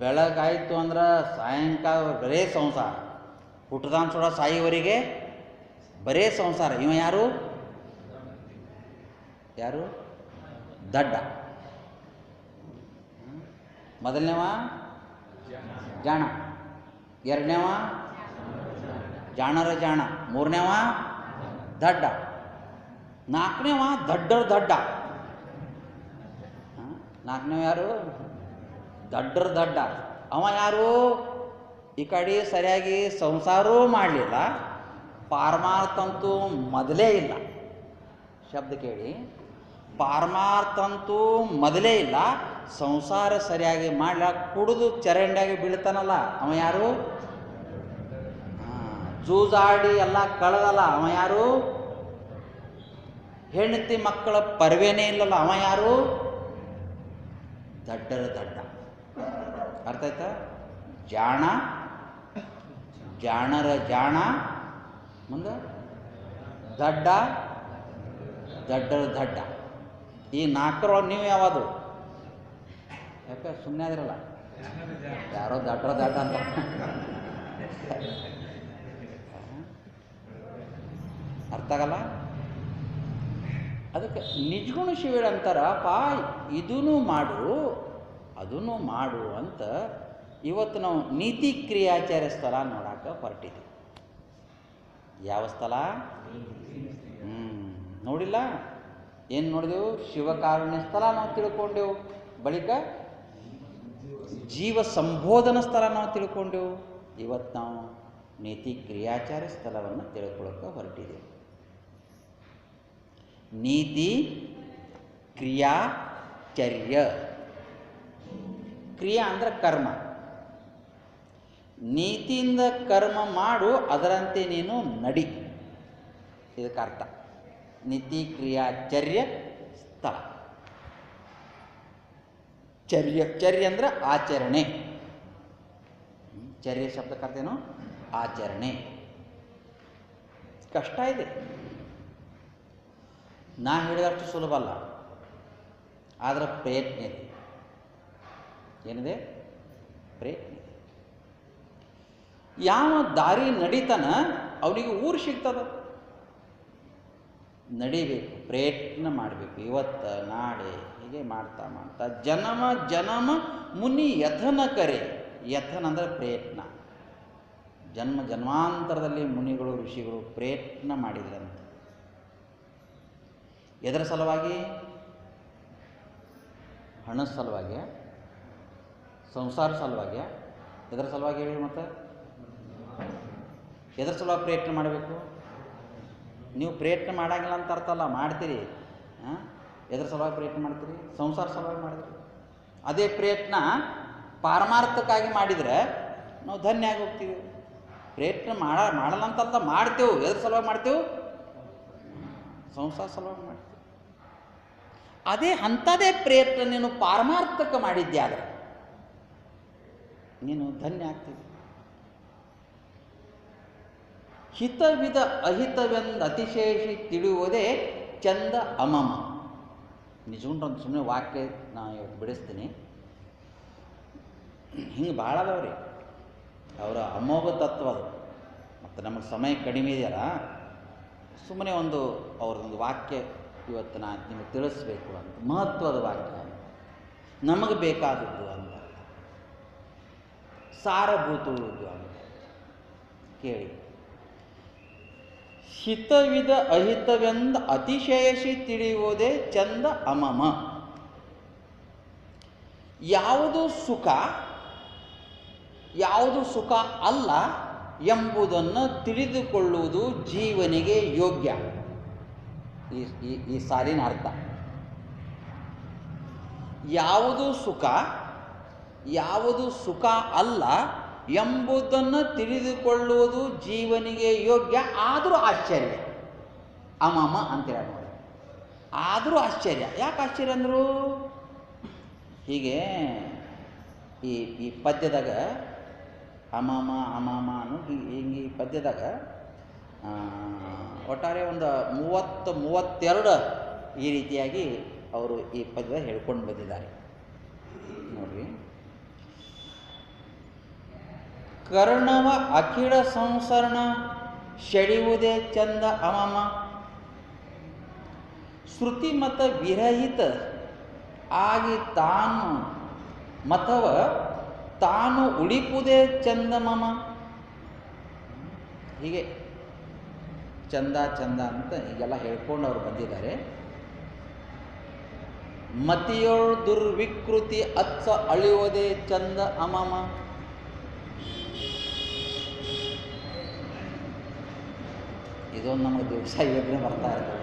ಬೆಳಗಾಯಿತು ಅಂದ್ರೆ ಸಾಯಂಕಾಲ ಬರೇ ಸಂಸಾರ, ಹುಟ್ಟದಾನ್ ಸೊಡ ಸಾಯಿವರೆಗೆ ಬರೇ ಸಂಸಾರ. ಇವ ಯಾರು? ದಡ್ಡ. ಮೊದಲನೇವ ಜಾಣ, ಎರಡನೇವ ಜಾಣರ ಜಾಣ, ಮೂರನೇವ ದಡ್ಡ, ನಾಲ್ಕನೇವ ದಡ್ಡ. ನಾಲ್ಕನೇವ ಯಾರು? ದಡ್ಡ. ಅವ ಯಾರು? ಈ ಕಡೆ ಸರಿಯಾಗಿ ಸಂಸಾರವೂ ಮಾಡಲಿಲ್ಲ, ಪಾರಮಾರ್ಥಂತೂ ಮೊದಲೇ ಇಲ್ಲ. ಶಬ್ದ ಕೇಳಿ, ಪಾರಮಾರ್ಥಂತೂ ಮೊದಲೇ ಇಲ್ಲ, ಸಂಸಾರ ಸರಿಯಾಗಿ ಮಾಡಲ, ಕುಡಿದು ಚರಂಡಿಯಾಗಿ ಬೀಳ್ತಾನಲ್ಲ ಅವ ಯಾರು? ಜೂಜಾಡಿ ಎಲ್ಲ ಕಳೆದಲ್ಲ ಅವ ಯಾರು? ಹೆಂಡತಿ ಮಕ್ಕಳ ಪರ್ವೇನೇ ಇಲ್ಲಲ್ಲ ಅವ ಯಾರು? ದಡ್ಡ. ಅರ್ಥ ಆಯ್ತಾ? ಜಾಣರ ಜಾಣ, ಮುಂದೆ ದಡ್ಡ. ಈ ನಾಲ್ಕರೊಳಗೆ ನೀವು ಯಾವುದು? ಯಾಕೆ ಸುಮ್ಮನೆ ಆದಿರಲ್ಲ? ಯಾರೋ ದಡ್ಡ ಅಂತ ಅರ್ಥ ಆಗಲ್ಲ. ಅದಕ್ಕೆ ನಿಜಗುಣ ಶಿವಳ ಅಂತಾರ, ಇದೂ ಮಾಡು ಅಂತ ಇವತ್ತು ನಾವು ನೀತಿ ಕ್ರಿಯಾಚಾರ್ಯ ಸ್ಥಳ ನೋಡಕ್ಕೆ ಹೊರಟಿದ್ದೀವಿ. ಯಾವ ಸ್ಥಳ? ನೋಡಿಲ್ಲ? ಏನು ನೋಡಿದೆವು? ಶಿವಕಾರುಣ್ಯ ಸ್ಥಳ ನಾವು ತಿಳ್ಕೊಂಡೆವು, ಬಳಿಕ ಜೀವ ಸಂಬೋಧನ ಸ್ಥಳ ನಾವು ತಿಳ್ಕೊಂಡೆವು. ಇವತ್ತು ನಾವು ನೀತಿ ಕ್ರಿಯಾಚಾರ್ಯ ಸ್ಥಳವನ್ನು ತಿಳ್ಕೊಳ್ಳೋಕೆ ಹೊರಟಿದ್ದೇವೆ. ನೀತಿ ಕ್ರಿಯಾಚರ್ಯ. ಕ್ರಿಯಾ ಅಂದ್ರೆ ಕರ್ಮ. ನೀತಿಯಿಂದ ಕರ್ಮ ಮಾಡು, ಅದರಂತೆ ನೀನು ನಡಿ. ಇದಕ್ಕೆ ಅರ್ಥ ನೀತಿ ಕ್ರಿಯಾಚರ್ಯ ಸ್ಥಳ. ಚರ್ಯ ಅಂದ್ರೆ ಆಚರಣೆ. ಚರ್ಯ ಶಬ್ದಕ್ಕೆ ಅರ್ಥ ಏನು? ಆಚರಣೆ. ಕಷ್ಟ ಇದೆ, ನಾ ಹೇಳಿದಷ್ಟು ಸುಲಭ ಅಲ್ಲ, ಆದರೆ ಪ್ರಯತ್ನ ಇದೆ. ಏನಿದೆ? ಪ್ರಯತ್ನ ಇದೆ. ಯಾವ ದಾರಿ ನಡೀತಾನ ಅವನಿಗೆ ಊರು ಸಿಗ್ತದ. ನಡಿಬೇಕು, ಪ್ರಯತ್ನ ಮಾಡಬೇಕು. ಇವತ್ತು ನಾಳೆ ಹೀಗೆ ಮಾಡ್ತಾ ಜನ್ಮ ಮುನಿ ಯಥನ ಕರೆ. ಯಥನ ಅಂದರೆ ಪ್ರಯತ್ನ. ಜನ್ಮಾಂತರದಲ್ಲಿ ಮುನಿಗಳು ಋಷಿಗಳು ಪ್ರಯತ್ನ ಮಾಡಿದ್ರಂತೆ. ಎದರ ಸಲುವಾಗಿ? ಹಣದ ಸಲುವಾಗಿ, ಸಂಸಾರ ಸಲುವಾಗಿ, ಎದರ ಸಲುವಾಗಿ ಹೇಳಿ? ಮತ್ತೆ ಎದರ ಸಲುವಾಗಿ ಪ್ರಯತ್ನ ಮಾಡಬೇಕು? ನೀವು ಪ್ರಯತ್ನ ಮಾಡಂಗಿಲ್ಲ ಅಂತ ಅರ್ಥ ಅಲ್ಲ, ಮಾಡ್ತೀರಿ. ಎದರ ಸಲುವಾಗಿ ಪ್ರಯತ್ನ ಮಾಡ್ತೀರಿ? ಸಂಸಾರ ಸಲುವಾಗಿ ಮಾಡಿದ್ರಿ. ಅದೇ ಪ್ರಯತ್ನ ಪಾರಮಾರ್ಥಕ್ಕಾಗಿ ಮಾಡಿದರೆ ನಾವು ಧನ್ಯ ಆಗಿ ಹೋಗ್ತೀವಿ. ಪ್ರಯತ್ನ ಮಾಡಲ್ಲ ಅಂತಲ್ಲ, ಮಾಡ್ತೇವೆ. ಎದ್ರ ಸಲುವಾಗಿ ಮಾಡ್ತೇವೆ? ಸಂಸಾರ ಸಲುವಾಗಿ ಮಾಡ್ತೀವಿ. ಅದೇ ಅಂಥದೇ ಪ್ರಯತ್ನ ನೀನು ಪಾರಮಾರ್ಥಕ್ಕೆ ಮಾಡಿದ್ಯಾದರೆ ನೀನು ಧನ್ಯ ಆಗ್ತೀವಿ. ಹಿತವಿದ ಅಹಿತವೆಂದು ಅತಿಶೇಷಿ ತಿಳಿಯುವುದೇ ಚಂದ ಅಮಮ. ನಿಜಗೊಂಡು ಸುಮ್ಮನೆ ವಾಕ್ಯ ನಾನು ಇವತ್ತು ಬಿಡಿಸ್ತೀನಿ. ಹಿಂಗೆ ಭಾಳ ಅದಾವ್ರಿ. ಅವರ ಅಮೋಘ ತತ್ವ ಅದು. ಮತ್ತು ನಮಗೆ ಸಮಯ ಕಡಿಮೆ ಇದೆಯಲ್ಲ, ಸುಮ್ಮನೆ ಅವ್ರದ್ದೊಂದು ವಾಕ್ಯ ಇವತ್ತು ನಾನು ನಿಮಗೆ ತಿಳಿಸ್ಬೇಕು ಅಂತ, ಮಹತ್ವದ ವಾಕ್ಯ ಅಂತ, ನಮಗೆ ಬೇಕಾದದ್ದು ಅಂತ, ಸಾರಭೂತುವುದು ಅಂತ ಕೇಳಿ. ಹಿತವಿದ ಅಹಿತವೆಂದ ಅತಿಶಯಸಿ ತಿಳಿಯುವುದೇ ಚಂದ ಅಮಮ. ಯಾವುದು ಸುಖ ಯಾವುದು ಸುಖ ಅಲ್ಲ ಎಂಬುದನ್ನು ತಿಳಿದುಕೊಳ್ಳುವುದು ಜೀವನಿಗೆ ಯೋಗ್ಯ. ಈ ಸಾಲಿನ ಅರ್ಥ ಯಾವುದು ಸುಖ ಅಲ್ಲ ಎಂಬುದನ್ನು ತಿಳಿದುಕೊಳ್ಳುವುದು ಜೀವನಿಗೆ ಯೋಗ್ಯ, ಆದರೂ ಆಶ್ಚರ್ಯ. ಅಮಮ ಅಂತೇಳಿ ನೋಡಿ, ಆದರೂ ಆಶ್ಚರ್ಯ. ಯಾಕೆ ಆಶ್ಚರ್ಯ ಅಂದರು? ಹೀಗೆ ಈ ಪದ್ಯದಾಗ ಅಮಮ ಅನ್ನೋ ಹಿಂಗೆ ಈ ಪದ್ಯದಾಗ ಒಟ್ಟಾರೆ ಒಂದು 32 ಈ ರೀತಿಯಾಗಿ ಅವರು ಈ ಪದ್ಯದಾಗ ಹೇಳ್ಕೊಂಡು ಬಂದಿದ್ದಾರೆ ನೋಡ್ರಿ. ಕರ್ಣವ ಅಖಿಳ ಸಂಸರಣ ಶೆಳೆಯುವುದೇ ಚಂದ ಅಮಮ. ಶ್ರುತಿ ಮತ ವಿರಹಿತ ಆಗಿ ತಾನು ಉಳಿಪುದೇ ಚಂದ ಮಮ. ಹೀಗೆ ಚಂದ ಅಂತ ಹೀಗೆಲ್ಲ ಹೇಳ್ಕೊಂಡು ಅವರು ಬಂದಿದ್ದಾರೆ. ಮತಿಯೊಳ್ ದುರ್ವಿಕೃತಿ ಅಚ್ಚ ಅಳಿಯುವುದೇ ಚಂದ ಅಮಮ. ಇದೊಂದು ನಮಗೆ ದಿವಸ ಯೋಚನೆ ಬರ್ತಾ ಇರ್ತದೆ.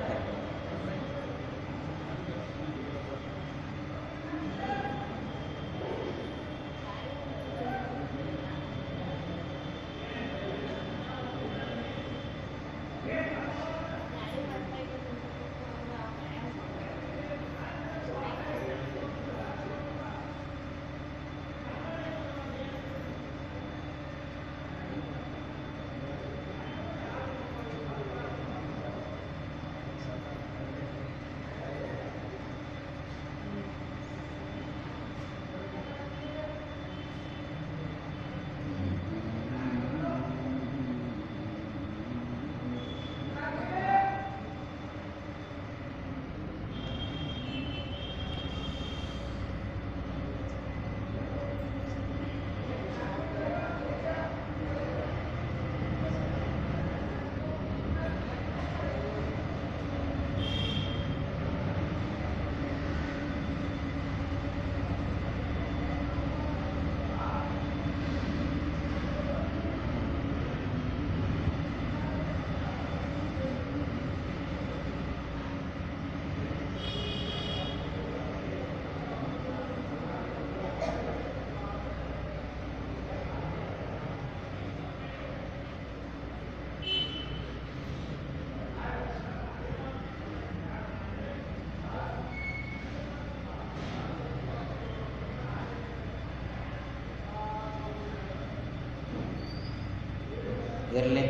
ಇರಲಿ,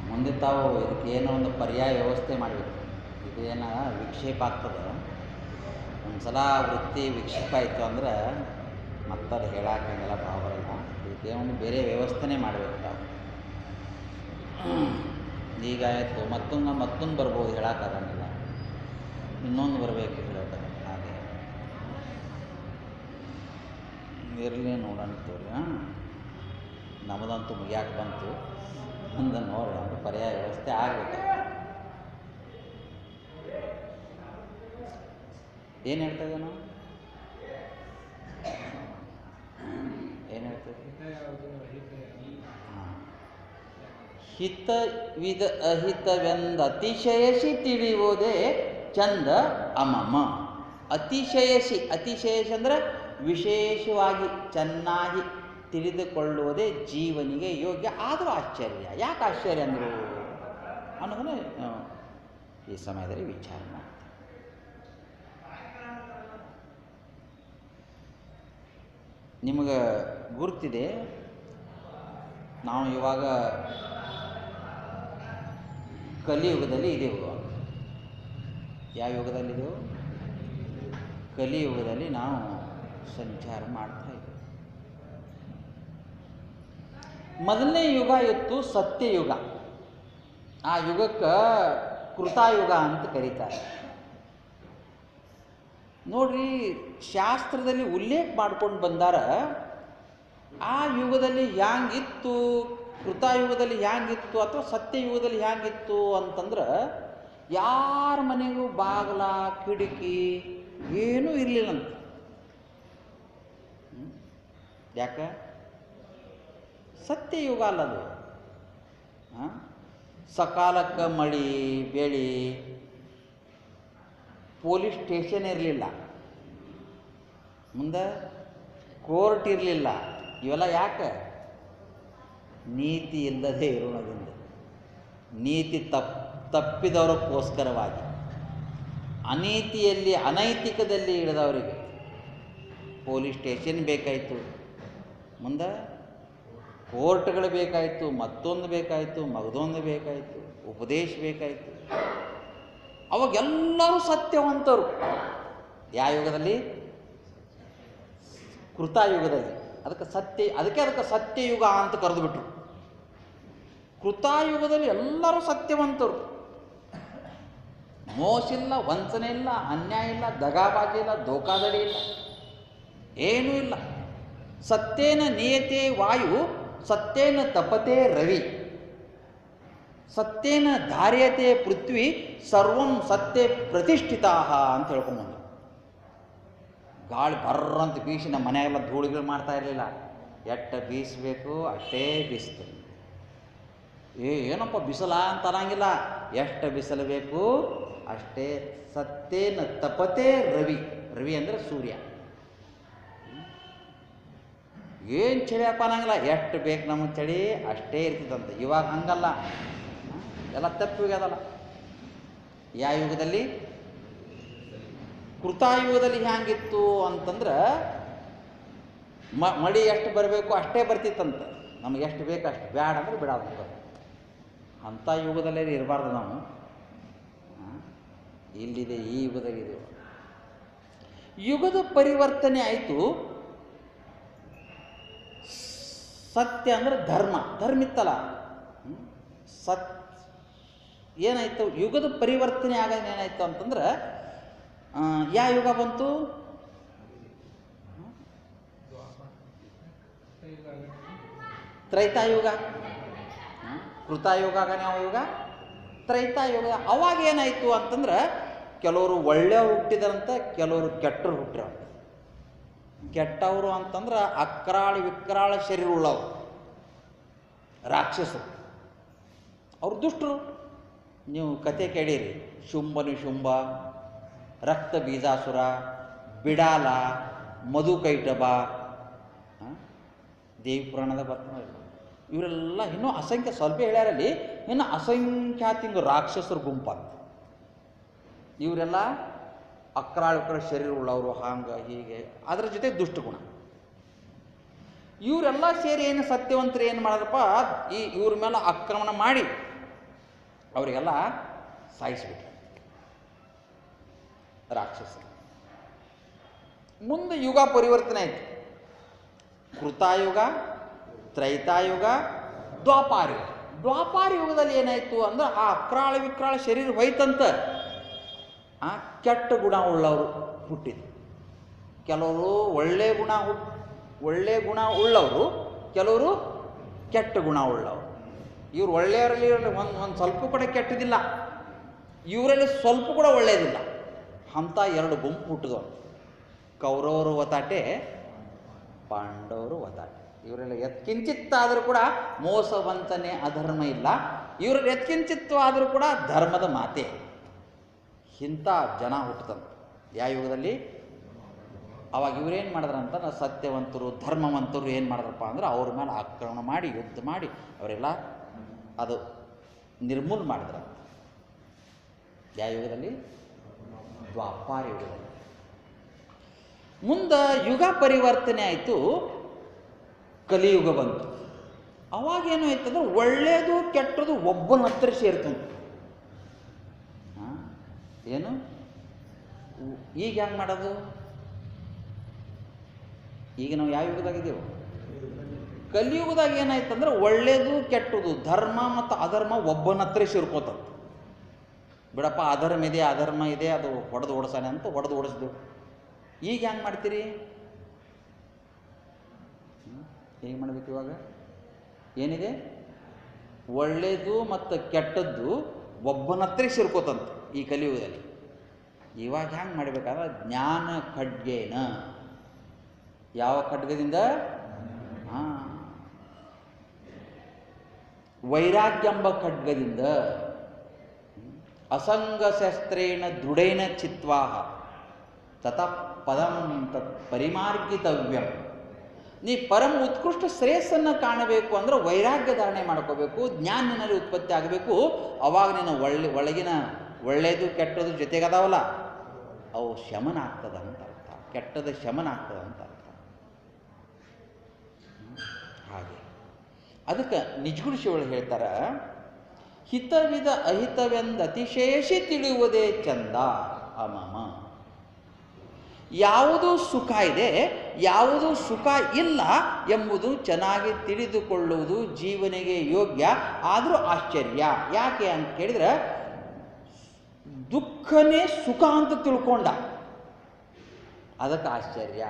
ಮುಂದೆ ತಾವು ಇದಕ್ಕೆ ಏನೋ ಒಂದು ಪರ್ಯಾಯ ವ್ಯವಸ್ಥೆ ಮಾಡಬೇಕು. ಇದೇನ ವಿಕ್ಷೇಪ ಆಗ್ತದೆ, ಒಂದು ಸಲ ವೃತ್ತಿ ವಿಕ್ಷೇಪ ಆಯಿತು ಅಂದ್ರೆ ಮತ್ತದು ಹೇಳೋಕ್ಕಾಗಲ್ಲ, ಭಾವ ಬರಲ್ಲ. ಇದಕ್ಕೆ ಒಂದು ಬೇರೆ ವ್ಯವಸ್ಥೆನೇ ಮಾಡಬೇಕು ತಾವು. ಈಗ ಆಯಿತು, ಮತ್ತೊಂದು ಬರ್ಬೋದು, ಹೇಳೋಕ್ಕಾಗಂಗಿಲ್ಲ, ಇನ್ನೊಂದು ಬರಬೇಕು, ಹೇಳೋಕ್ಕಾಗಲ್ಲ. ಹಾಗೆ ಇರಲಿ, ನೋಡೋಣ ತೋರಿ. ನಮ್ಮದಂತೂ ಮುಗಿಯಾಕೆ ಬಂತು, ಮುಂದೆ ನೋಡೋಣ, ಪರ್ಯಾಯ ವ್ಯವಸ್ಥೆ ಆಗಬೇಕು. ಏನು ಹೇಳ್ತದೆ ನಾವು, ಏನು ಹೇಳ್ತದೆ? ಹಿತವಿದ ಅಹಿತವೆಂದ ಅತಿಶಯಸಿ ತಿಳಿಯುವುದೇ ಚಂದ ಅಮಮ. ಅತಿಶಯಸಿ ಅಂದರೆ ವಿಶೇಷವಾಗಿ ಚೆನ್ನಾಗಿ ತಿಳಿದುಕೊಳ್ಳುವುದೇ ಜೀವನಿಗೆ ಯೋಗ್ಯ, ಆದರೂ ಆಶ್ಚರ್ಯ. ಯಾಕೆ ಆಶ್ಚರ್ಯ ಅಂದರು ಅನ್ನೋದನ್ನು ಈ ಸಮಯದಲ್ಲಿ ವಿಚಾರ ಮಾಡ್ತೀವಿ. ನಿಮಗೆ ಗುರುತಿದೆ, ನಾವು ಇವಾಗ ಕಲಿಯುಗದಲ್ಲಿ ಇದೆವು. ಯಾವ ಯುಗದಲ್ಲಿದೆವು? ಕಲಿಯುಗದಲ್ಲಿ ನಾವು ಸಂಚಾರ ಮಾಡ್ತಾ ಇದ್ದೇವೆ. ಮೊದಲನೇ ಯುಗ ಇತ್ತು ಸತ್ಯಯುಗ. ಆ ಯುಗಕ್ಕೆ ಕೃತಾಯುಗ ಅಂತ ಕರೀತಾರೆ. ನೋಡ್ರಿ, ಶಾಸ್ತ್ರದಲ್ಲಿ ಉಲ್ಲೇಖ ಮಾಡ್ಕೊಂಡು ಬಂದಾರ ಆ ಯುಗದಲ್ಲಿ ಹ್ಯಾಂಗಿತ್ತು, ಕೃತಾಯುಗದಲ್ಲಿ ಹ್ಯಾಂಗಿತ್ತು ಅಥವಾ ಸತ್ಯಯುಗದಲ್ಲಿ ಹ್ಯಾಂಗಿತ್ತು ಅಂತಂದ್ರೆ ಯಾರ ಮನೆಗೂ ಬಾಗಿಲ ಕಿಟಕಿ ಏನೂ ಇರಲಿಲ್ಲಂತ. ಯಾಕೆ? ಸತ್ಯಯುಗ ಅಲ್ಲದು. ಸಕಾಲಕ್ಕೆ ಮಳಿ ಬೆಳಿ, ಪೊಲೀಸ್ ಸ್ಟೇಷನ್ ಇರಲಿಲ್ಲ, ಮುಂದೆ ಕೋರ್ಟ್ ಇರಲಿಲ್ಲ. ಇವೆಲ್ಲ ಯಾಕೆ? ನೀತಿ ಇಲ್ಲದೆ ಇರೋಣದಿಂದ, ನೀತಿ ತಪ್ಪಿದವರಕ್ಕೋಸ್ಕರವಾಗಿ, ಅನೀತಿಯಲ್ಲಿ ಅನೈತಿಕದಲ್ಲಿ ಇಳಿದವರಿಗೆ ಪೊಲೀಸ್ ಸ್ಟೇಷನ್ ಬೇಕಾಯಿತು, ಮುಂದೆ ಕೋರ್ಟ್ಗಳು ಬೇಕಾಯಿತು, ಮತ್ತೊಂದು ಬೇಕಾಯಿತು, ಮಗದೊಂದು ಬೇಕಾಯಿತು, ಉಪದೇಶ ಬೇಕಾಯಿತು. ಅವಾಗೆಲ್ಲರೂ ಸತ್ಯವಂತರು. ಯಾವ ಯುಗದಲ್ಲಿ? ಕೃತಾಯುಗದಲ್ಲಿ. ಅದಕ್ಕೆ ಸತ್ಯಯುಗ ಅಂತ ಕರೆದು ಬಿಟ್ರು. ಕೃತಾಯುಗದಲ್ಲಿ ಎಲ್ಲರೂ ಸತ್ಯವಂತರು. ಮೋಸ ಇಲ್ಲ, ವಂಚನೆ ಇಲ್ಲ, ಅನ್ಯಾಯ ಇಲ್ಲ, ದಗಾಬಾಜಿ ಇಲ್ಲ, ಧೋಕಾದಡಿ ಇಲ್ಲ, ಏನೂ ಇಲ್ಲ. ಸತ್ಯೇನ ನಿಯತೆ ವಾಯು, ಸತ್ಯೇನ ತಪತೆ ರವಿ, ಸತ್ಯೇನ ಧಾರ್ಯತೆ ಪೃಥ್ವಿ, ಸರ್ವಂ ಸತ್ಯ ಪ್ರತಿಷ್ಠಿತಾ ಅಂತ ಹೇಳ್ಕೊಂಬಂದು. ಗಾಳಿ ಬರ್ರಂತ ಬೀಸಿ ನಮ್ಮ ಮನೆಯೆಲ್ಲ ಧೂಳಿಗಳು ಮಾಡ್ತಾ ಇರಲಿಲ್ಲ. ಎಷ್ಟು ಬೀಸಬೇಕು ಅಷ್ಟೇ ಬೀಸ್ತು. ಏನಪ್ಪ ಬಿಸಿಲ ಅಂತ ಅನ್ನಂಗಿಲ್ಲ, ಎಷ್ಟು ಬಿಸಿಲು ಬೇಕು ಅಷ್ಟೇ. ಸತ್ಯೇನ ತಪತೆ ರವಿ, ರವಿ ಅಂದರೆ ಸೂರ್ಯ. ಏನು ಚಳಿಯಪ್ಪ ಅನ್ನಂಗಿಲ್ಲ, ಎಷ್ಟು ಬೇಕು ನಮಗೆ ಚಳಿ ಅಷ್ಟೇ ಇರ್ತಿತ್ತಂತೆ. ಇವಾಗ ಹಂಗಲ್ಲ, ಎಲ್ಲ ತಪ್ಪಿಗ್ಯದಲ್ಲ. ಯಾವ ಯುಗದಲ್ಲಿ? ಕೃತಾಯುಗದಲ್ಲಿ ಹ್ಯಾಂಗಿತ್ತು ಅಂತಂದ್ರೆ ಮಳಿ ಎಷ್ಟು ಬರಬೇಕು ಅಷ್ಟೇ ಬರ್ತಿತ್ತಂತೆ. ನಮಗೆ ಎಷ್ಟು ಬೇಕು ಅಷ್ಟು, ಬ್ಯಾಡ ಅಂದ್ರೆ ಬಿಡೋದು. ಅಂಥ ಯುಗದಲ್ಲೇ ಇರಬಾರ್ದು ನಾವು. ಇಲ್ಲಿದೆ, ಈ ಯುಗದಲ್ಲಿದೆ. ಯುಗದ ಪರಿವರ್ತನೆ ಆಯಿತು. ಸತ್ಯ ಅಂದರೆ ಧರ್ಮ, ಧರ್ಮಿತ್ತಲ್ಲ. ಏನಾಯಿತು? ಯುಗದ ಪರಿವರ್ತನೆ ಆಗ ಏನಾಯಿತು ಅಂತಂದ್ರೆ ಯಾವ ಯುಗ ಬಂತು? ತ್ರೈತಾಯುಗ. ಕೃತಾಯುಗನೇ ಯಾವ ಯುಗ? ತ್ರೈತಾಯುಗ. ಅವಾಗ ಏನಾಯಿತು ಅಂತಂದ್ರೆ ಕೆಲವರು ಒಳ್ಳೆಯವ್ರು ಹುಟ್ಟಿದ್ರಂತೆ, ಕೆಲವರು ಕೆಟ್ಟರು ಹುಟ್ಟಿರ. ಕೆಟ್ಟವರು ಅಂತಂದ್ರೆ ಅಕ್ರಾಳ ವಿಕ್ರಾಳ ಶರೀರ ಉಳ್ಳವರು, ರಾಕ್ಷಸರು. ಅವ್ರು ದುಷ್ಟರು. ನೀವು ಕತೆ ಕೇಳಿರಿ, ಶುಂಭನು ಶುಂಭ, ರಕ್ತ ಬೀಜಾಸುರ, ಬಿಡಾಲ, ಮಧುಕೈಟಭ, ದೇವಿ ಪುರಾಣದ ಬರ್ತಾರೆ. ಇವರೆಲ್ಲ ಇನ್ನೂ ಅಸಂಖ್ಯ, ಸ್ವಲ್ಪ ಹೇಳ್ಯಾರಲ್ಲಿ, ಇನ್ನು ಅಸಂಖ್ಯಾತಿಂಗ ರಾಕ್ಷಸರ ಗುಂಪಂತ. ಇವರೆಲ್ಲ ಅಕ್ರಾಳ ವಿಕ್ರಾಳ ಶರೀರ ಉಳ್ಳವರು, ಹಾಂಗೆ ಹೀಗೆ, ಅದರ ಜೊತೆ ದುಷ್ಟಗುಣ. ಇವರೆಲ್ಲ ಸೇರಿ ಏನು ಸತ್ಯವಂತರು ಏನು ಮಾಡಿದ್ರಪ್ಪ, ಇವ್ರ ಮೇಲೆ ಆಕ್ರಮಣ ಮಾಡಿ ಅವರಿಗೆಲ್ಲ ಸಾಯಿಸ್ಬಿಟ್ರು ರಾಕ್ಷಸರು. ಮುಂದೆ ಯುಗ ಪರಿವರ್ತನೆ ಆಯಿತು. ಕೃತಾಯುಗ, ತ್ರೈತಾಯುಗ, ದ್ವಾಪಾರಯುಗ. ದ್ವಾಪಾರ ಯುಗದಲ್ಲಿ ಏನಾಯಿತು ಅಂದ್ರೆ ಆ ಅಕ್ರಾಳ ವಿಕ್ರಾಳ ಶರೀರ ಹೋಯ್ತಂತ. ಕೆಟ್ಟ ಗುಣ ಉಳ್ಳವರು ಹುಟ್ಟಿದ್ರು. ಕೆಲವರು ಒಳ್ಳೆ ಗುಣ ಉಳ್ಳವರು, ಕೆಲವರು ಕೆಟ್ಟ ಗುಣ ಉಳ್ಳವರು. ಇವ್ರು ಒಳ್ಳೆಯವರಲ್ಲಿ ಒಂದು ಸ್ವಲ್ಪ ಕೂಡ ಕೆಟ್ಟದಿಲ್ಲ, ಇವರಲ್ಲಿ ಸ್ವಲ್ಪ ಕೂಡ ಒಳ್ಳೆಯದಿಲ್ಲ. ಅಂಥ ಎರಡು ಗುಂಪು ಹುಟ್ಟಿದವರು. ಕೌರವರು ಒತಾಟೆ, ಪಾಂಡವರು ಒತಾಟೆ. ಇವರೆಲ್ಲ ಎತ್ಕಿಂಚಿತ್ತಾದರೂ ಕೂಡ ಮೋಸ ವಂಚನೆ ಅಧರ್ಮ ಇಲ್ಲ. ಇವರಲ್ಲಿ ಎತ್ಕಿಂಚಿತ್ತು ಆದರೂ ಕೂಡ ಧರ್ಮದ ಮಾತೆ. ಇಂಥ ಜನ ಹುಟ್ಟುತ್ತಂತೆ ಯಾವ ಯುಗದಲ್ಲಿ? ಅವಾಗ ಇವರೇನು ಮಾಡಿದ್ರಂತ, ಸತ್ಯವಂತರು ಧರ್ಮವಂತರು ಏನು ಮಾಡಿದ್ರಪ್ಪ ಅಂದ್ರೆ ಅವ್ರ ಮೇಲೆ ಆಕ್ರಮಣ ಮಾಡಿ ಯುದ್ಧ ಮಾಡಿ ಅವರೆಲ್ಲ ಅದು ನಿರ್ಮೂಲ ಮಾಡಿದ್ರಂತ. ಯಾವ ಯುಗದಲ್ಲಿ? ದ್ವಾಪಾರ ಯುಗದಲ್ಲಿ. ಮುಂದೆ ಯುಗ ಪರಿವರ್ತನೆ ಆಯಿತು, ಕಲಿಯುಗ ಬಂತು. ಅವಾಗೇನು ಆಯ್ತಂದ್ರೆ ಒಳ್ಳೆಯದು ಕೆಟ್ಟದು ಒಬ್ಬನ ಹತ್ರ ಸೇರ್ತಂತೆ. ಏನು ಈಗ ಹೆಂಗೆ ಮಾಡೋದು? ಈಗ ನಾವು ಯಾವ ಯುಗದಾಗಿದ್ದೇವೆ? ಕಲಿಯುಗದಾಗ ಏನಾಯ್ತಂದ್ರೆ ಒಳ್ಳೇದು ಕೆಟ್ಟದು ಧರ್ಮ ಮತ್ತು ಅಧರ್ಮ ಒಬ್ಬನ ಹತ್ರ ಸೇರ್ಕೋತದ. ಬಿಡಪ್ಪ ಅಧರ್ಮ ಇದೆ ಅಧರ್ಮ ಇದೆ ಅದು ಹೊಡೆದು ಓಡಿಸಾನೆ ಅಂತ ಹೊಡೆದು ಓಡಿಸ್ದೆವು. ಈಗ ಹೆಂಗೆ ಮಾಡ್ತೀರಿ? ಹೇಗೆ ಮಾಡಬೇಕು? ಇವಾಗ ಏನಿದೆ ಒಳ್ಳೆಯದು ಮತ್ತು ಕೆಟ್ಟದ್ದು ಒಬ್ಬನ ಹತ್ರ ಸೇರ್ಕೋತಂತ ಈ ಕಲಿಯುಗದಲ್ಲಿ. ಇವಾಗ ಹೆಂಗೆ ಮಾಡಬೇಕಾದ್ರೆ ಜ್ಞಾನ ಖಡ್ಗೇನ, ಯಾವ ಖಡ್ಗದಿಂದ? ವೈರಾಗ್ಯ ಎಂಬ ಖಡ್ಗದಿಂದ. ಅಸಂಗ ಶಸ್ತ್ರೇಣ ದೃಢೇನ ಚಿತ್ವಾಹ ತತಃ ಪದಂ ತತ್ ಪರಿಮಾರ್ಗಿತವ್ಯಂ. ನೀ ಪರಮ ಉತ್ಕೃಷ್ಟ ಶ್ರೇಯಸ್ಸನ್ನು ಕಾಣಬೇಕು ಅಂದ್ರೆ ವೈರಾಗ್ಯ ಧಾರಣೆ ಮಾಡ್ಕೋಬೇಕು, ಜ್ಞಾನ ನಿನ್ನಲ್ಲಿ ಉತ್ಪತ್ತಿ ಆಗಬೇಕು. ಅವಾಗ ನಿನ್ನ ಒಳಗಿನ ಒಳ್ಳೆಯದು ಕೆಟ್ಟದ್ದು ಜೊತೆಗದಾವಲ್ಲ ಅವು ಶಮನ ಆಗ್ತದ ಅಂತ ಅರ್ಥ. ಕೆಟ್ಟದ ಶಮನ ಆಗ್ತದ ಅಂತ ಅರ್ಥ. ಹಾಗೆ ಅದಕ್ಕೆ ನಿಜಗುಣ ಶಿವಳು ಹೇಳ್ತಾರ, ಹಿತವಿದ ಅಹಿತವೆಂದು ಅತಿಶೇಷಿ ತಿಳಿಯುವುದೇ ಚಂದ ಅಮಮ. ಯಾವುದು ಸುಖ ಇದೆ ಯಾವುದು ಸುಖ ಇಲ್ಲ ಎಂಬುದು ಚೆನ್ನಾಗಿ ತಿಳಿದುಕೊಳ್ಳುವುದು ಜೀವನಿಗೆ ಯೋಗ್ಯ, ಆದರೂ ಆಶ್ಚರ್ಯ. ಯಾಕೆ ಅಂತ ಕೇಳಿದ್ರೆ ದುಃಖನೇ ಸುಖ ಅಂತ ತಿಳ್ಕೊಂಡ, ಅದಕ್ಕೆ ಆಶ್ಚರ್ಯ.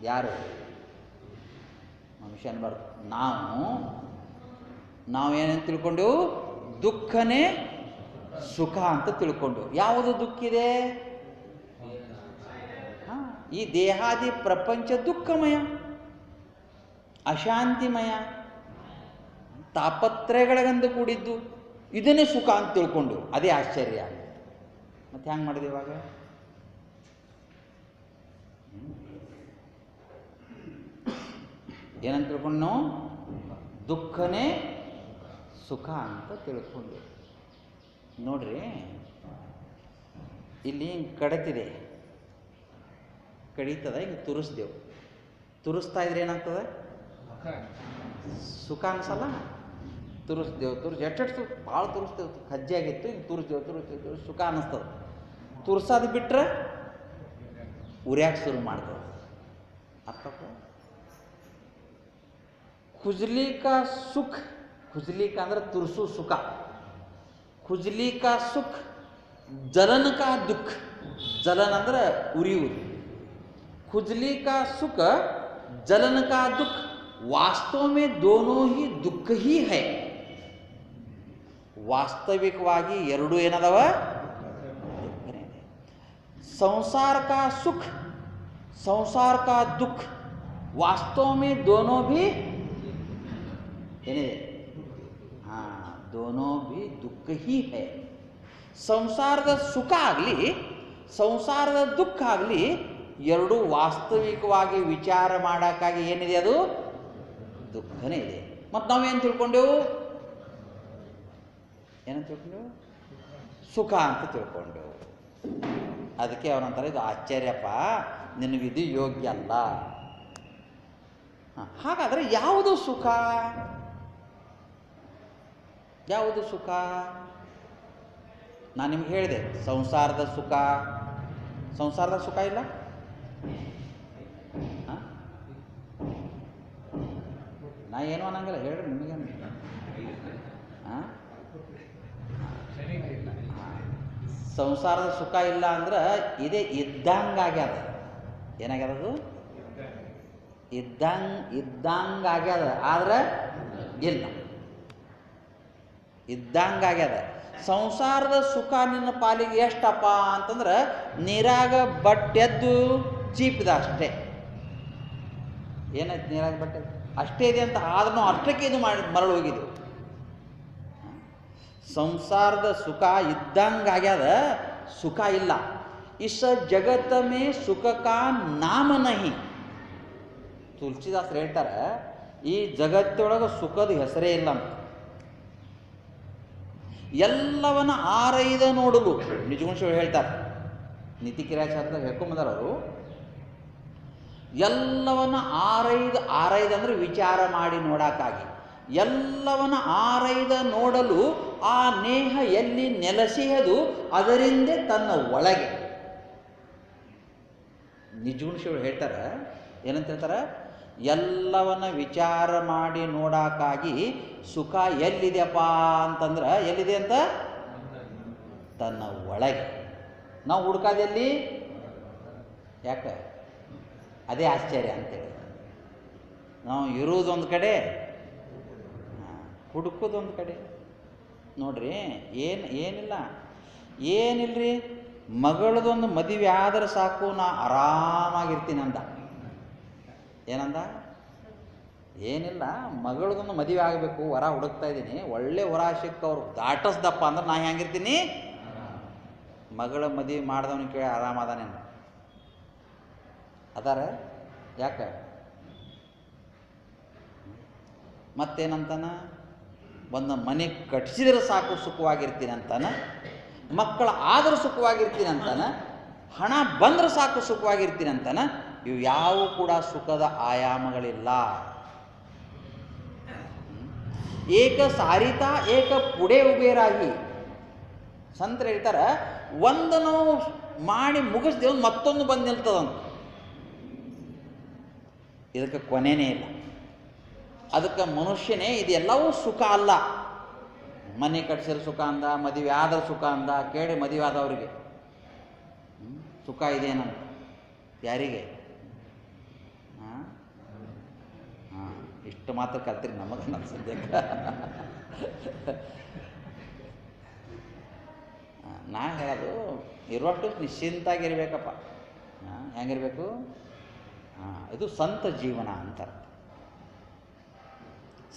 ಯಾರು? ಮನುಷ್ಯ ಅನ್ಬಾರ್ದು. ನಾವೇನಂತ ತಿಳ್ಕೊಂಡೆವು? ದುಃಖನೇ ಸುಖ ಅಂತ ತಿಳ್ಕೊಂಡು. ಯಾವುದು ದುಃಖಿದೆ? ಈ ದೇಹಾದಿ ಪ್ರಪಂಚ ದುಃಖಮಯ, ಅಶಾಂತಿಮಯ, ತಾಪತ್ರಯಗಳಿಂದ ಕೂಡಿದ್ದು. ಇದನ್ನೇ ಸುಖ ಅಂತ ತಿಳ್ಕೊಂಡು ಅದೇ ಆಶ್ಚರ್ಯ. ಮತ್ತೆ ಹೆಂಗೆ ಮಾಡಿದೆ ಇವಾಗ? ಏನಂತ ತಿಳ್ಕೊಂಡು ನಾವು ದುಃಖನೇ ಸುಖ ಅಂತ ತಿಳ್ಕೊಂಡು. ನೋಡ್ರಿ, ಇಲ್ಲಿ ಹಿಂಗೆ ಕಡಿತಿದೆ, ಕಡಿತದ, ಹಿಂಗೆ ತುರಿಸ್ದೆವು. ತುರಿಸ್ತಾ ಇದ್ರೆ ಏನಾಗ್ತದೆ? ಸುಖ ಅನ್ಸಲ್ಲ? ತುರಿಸ್ದೆವು ಎಷ್ಟು ಭಾಳ ತುರಿಸ್ತೇವೆ, ಕಜ್ಜೆ ಆಗಿತ್ತು, ಹಿಂಗೆ ತುರಿಸ್ದೆವು ಸುಖ ಅನ್ನಿಸ್ತದೆ. ತುರ್ಸೋದು ಬಿಟ್ರೆ ಉರಿಯಾಕೆ ಶುರು ಮಾಡ್ತದೆ. ಅರ್ಥಪ್ಪ? खुजली का सुख, खुजली का अंदर तुरसु सुख, खुजली का सुख, जलन का दुख, जलन अंदर उरियुವುದು. खुजली का सुख, जलन का दुख, वास्तव में दोनों ही दुख ही है. वास्तविकವಾಗಿ ಎರಡು ಏನದವ? संसार का सुख, संसार का दुख, वास्तव में दोनों भी ಏನಿದೆ? दोनों भी दुख ही है. ಸಂಸಾರದ ಸುಖ ಆಗಲಿ ಸಂಸಾರದ ದುಃಖ ಆಗಲಿ ಎರಡು ವಾಸ್ತವಿಕವಾಗಿ ವಿಚಾರ ಮಾಡೋಕ್ಕಾಗಿ ಏನಿದೆ? ಅದು ದುಃಖನೇ ಇದೆ. ಮತ್ತು ನಾವೇನು ತಿಳ್ಕೊಂಡೆವು? ಏನಂತ ತಿಳ್ಕೊಂಡೆವು? ಸುಖ ಅಂತ ತಿಳ್ಕೊಂಡೆವು. ಅದಕ್ಕೆ ಅವನಂತಾರೆ ಇದು ಆಶ್ಚರ್ಯಪ್ಪ, ನಿನಗಿದು ಯೋಗ್ಯ ಅಲ್ಲ. ಹಾಗಾದರೆ ಯಾವುದು ಸುಖ? ಯಾವುದು ಸುಖ? ನಾನು ನಿಮ್ಗೆ ಹೇಳಿದೆ, ಸಂಸಾರದ ಸುಖ. ಸಂಸಾರದ ಸುಖ ಇಲ್ಲ? ನಾ ಏನು ಅನ್ನಂಗಿಲ್ಲ, ಹೇಳ್ರಿ ನಿಮಗೇನು. ಸಂಸಾರದ ಸುಖ ಇಲ್ಲ ಅಂದ್ರೆ ಇದೇ ಇದ್ದಂಗಾಗ್ಯದ. ಏನಾಗ್ಯದದು? ಇದ್ದಂಗಾಗ್ಯದ, ಆದ್ರೆ ಇಲ್ಲ. ಇದ್ದಂಗಾಗ್ಯದ. ಸಂಸಾರದ ಸುಖ ನಿನ್ನ ಪಾಲಿಗೆ ಎಷ್ಟಪ್ಪ ಅಂತಂದ್ರೆ ನೀರಾಗ ಬಟ್ಟೆದ್ದು ಚೀಪಿದ ಅಷ್ಟೇ. ಏನಾಯ್ತು? ನೀರಾಗ ಬಟ್ಟೆ ಅಷ್ಟೇ ಇದೆ ಅಂತ ಆದ್ರೂ ಅಷ್ಟಕ್ಕೆ ಇದು ಮಾಡಿ ಮರಳು ಹೋಗಿದ್ದು. ಸಂಸಾರದ ಸುಖ ಇದ್ದಂಗಾಗ್ಯದ, ಸುಖ ಇಲ್ಲ. ಇಸ ಜಗತ್ತ ಮೇ ಸುಖ ಕಾ ನಾಮ ನಹಿ. ತುಳಸಿದಾಸರು ಹೇಳ್ತಾರೆ, ಈ ಜಗತ್ತೊಳಗೆ ಸುಖದ ಹೆಸರೇ ಇಲ್ಲ ಅಂತ. ಎಲ್ಲವನ್ನ ಆರೈದ ನೋಡಲು ನಿಜಗುಣಶಿವರು ಹೇಳ್ತಾರೆ. ನೀತಿ ಕಿರಾಚಾರದ ಹೇಳ್ಕೊಂಬಂದಾರ ಅವರು. ಎಲ್ಲವನ್ನ ಆರೈದ ಅಂದ್ರೆ ವಿಚಾರ ಮಾಡಿ ನೋಡಕ್ಕಾಗಿ. ಎಲ್ಲವನ್ನ ಆರೈದ ನೋಡಲು ಆ ನೇಹ ಎಲ್ಲಿ ನೆಲೆಸಿಯದು ಅದರಿಂದ ತನ್ನ ಒಳಗೆ. ನಿಜಗುಣಶಿವರು ಹೇಳ್ತಾರೆ, ಏನಂತ ಹೇಳ್ತಾರೆ? ಎಲ್ಲವನ್ನ ವಿಚಾರ ಮಾಡಿ ನೋಡಕ್ಕಾಗಿ ಸುಖ ಎಲ್ಲಿದೆಯಪ್ಪ ಅಂತಂದ್ರೆ ಎಲ್ಲಿದೆ ಅಂತ ತನ್ನ ಒಳಗೆ. ನಾವು ಹುಡುಕಾದೆಲ್ಲಿ? ಯಾಕೆ? ಅದೇ ಆಶ್ಚರ್ಯ ಅಂತೇಳಿ. ನಾವು ಇರುವುದೊಂದು ಕಡೆ, ಹುಡುಕೋದೊಂದು ಕಡೆ. ನೋಡ್ರಿ, ಏನಿಲ್ಲರಿ, ಮಗಳದೊಂದು ಮದುವೆ ಆದ್ರೆ ಸಾಕು ನಾ ಆರಾಮಾಗಿರ್ತೀನಿ ಅಂದ. ಏನಂದ? ಏನಿಲ್ಲ, ಮಗಳದೊಂದು ಮದುವೆ ಆಗಬೇಕು, ವರ ಹುಡುಕ್ತಾ ಇದ್ದೀನಿ, ಒಳ್ಳೆ ವರ ಸಿಕ್ಕವ್ರು ದಾಟಿಸ್ದಪ್ಪ ಅಂದ್ರೆ ನಾ ಹೆಂಗಿರ್ತೀನಿ? ಮಗಳ ಮದುವೆ ಮಾಡ್ದವನಿಗೆ ಕೇಳಿ ಆರಾಮದಾನೇನು ಅದಾರ? ಯಾಕೆ? ಮತ್ತೇನಂತಾನ? ಒಂದು ಮನೆ ಕಟ್ಸಿದ್ರೆ ಸಾಕು ಸುಖವಾಗಿರ್ತೀನಿ ಅಂತಾನ, ಮಕ್ಕಳ ಆದರೂ ಸುಖವಾಗಿರ್ತೀನಿ ಅಂತಾನ, ಹಣ ಬಂದ್ರೆ ಸಾಕು ಸುಖವಾಗಿರ್ತೀನಿ ಅಂತಾನ. ಇವು ಯಾವ ಕೂಡ ಸುಖದ ಆಯಾಮಗಳಿಲ್ಲ. ಏಕ ಸಾರಿತಾ ಏಕ ಪುಡೆ ಉಬೇರಾಗಿ ಸಂತರು ಹೇಳ್ತಾರ, ಒಂದು ನಾವು ಮಾಡಿ ಮುಗಿಸ್ದೇವ್ ಮತ್ತೊಂದು ಬಂದು ನಿಲ್ತದಂತ. ಇದಕ್ಕೆ ಕೊನೆಯೇ ಇಲ್ಲ. ಅದಕ್ಕೆ ಮನುಷ್ಯನೇ ಇದೆಲ್ಲವೂ ಸುಖ ಅಲ್ಲ. ಮನೆ ಕಟ್ಸಿರೋ ಸುಖ ಅಂದ, ಮದುವೆ ಆದ್ರೆ ಸುಖ ಅಂದ. ಕೇಳಿ ಮದುವೆ ಆದವರಿಗೆ ಸುಖ ಇದೇನಂತ? ಯಾರಿಗೆ? ಇಷ್ಟು ಮಾತ್ರ ಕಲ್ತೀರಿ ನಮಗೆ ನನ್ನ ಸದ್ಯಕ್ಕೆ. ನಾ ಹೇಳೋದು ಇರುವಷ್ಟು ನಿಶ್ಚಿಂತಾಗಿರ್ಬೇಕಪ್ಪ. ಹೆಂಗಿರ್ಬೇಕು? ಇದು ಸಂತ ಜೀವನ ಅಂತ.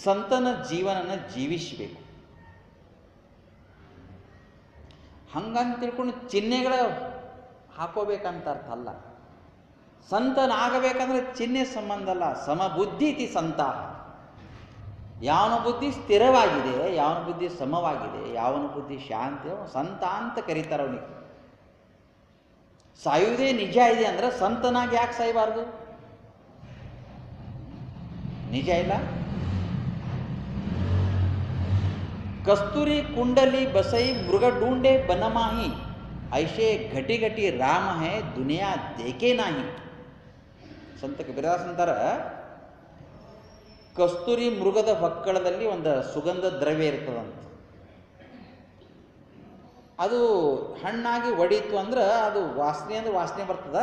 ಸಂತನ ಜೀವನನ ಜೀವಿಸಬೇಕು. ಹಂಗಂತ ತಿಳ್ಕೊಂಡು ಚಿಹ್ನೆಗಳ ಹಾಕೋಬೇಕಂತ ಅರ್ಥ ಅಲ್ಲ. ಸಂತನಾಗಬೇಕಂದ್ರೆ ಚಿಹ್ನೆ ಸಂಬಂಧ ಅಲ್ಲ. ಸಮಬುದ್ಧಿ ಇತಿ ಸಂತ. ಯಾವನ ಬುದ್ಧಿ ಸ್ಥಿರವಾಗಿದೆ, ಯಾವನ ಬುದ್ಧಿ ಸಮವಾಗಿದೆ, ಯಾವನ ಬುದ್ಧಿ ಶಾಂತಿ, ಸಂತ ಅಂತ ಕರೀತಾರೆ ಅವನಿಗೆ. ಸಾಯುವುದೇ ನಿಜ ಇದೆ ಅಂದ್ರೆ ಸಂತನಾಗಿ ಯಾಕೆ ಸಾಯಬಾರ್ದು? ನಿಜ ಇಲ್ಲ? ಕಸ್ತೂರಿ ಕುಂಡಲಿ ಬಸೈ ಮೃಗ ಡೂಂಡೆ ಬನಮಾಹಿ ಐಶೆ ಘಟಿ ಘಟಿ ರಾಮ ಹೇ ದುನಿಯಾ ದೇಖೇ ನಾಹಿ. ಸಂತ ಕಬೀರದಾಸ್ ಅಂತಾರ, ಕಸ್ತೂರಿ ಮೃಗದ ಹೊಕ್ಕಳದಲ್ಲಿ ಒಂದು ಸುಗಂಧ ದ್ರವ್ಯ ಇರ್ತದಂತ. ಅದು ಹಣ್ಣಾಗಿ ಒಡೀತು ಅಂದ್ರೆ ಅದು ವಾಸನೆ ಅಂದ್ರೆ ವಾಸನೆ ಬರ್ತದ.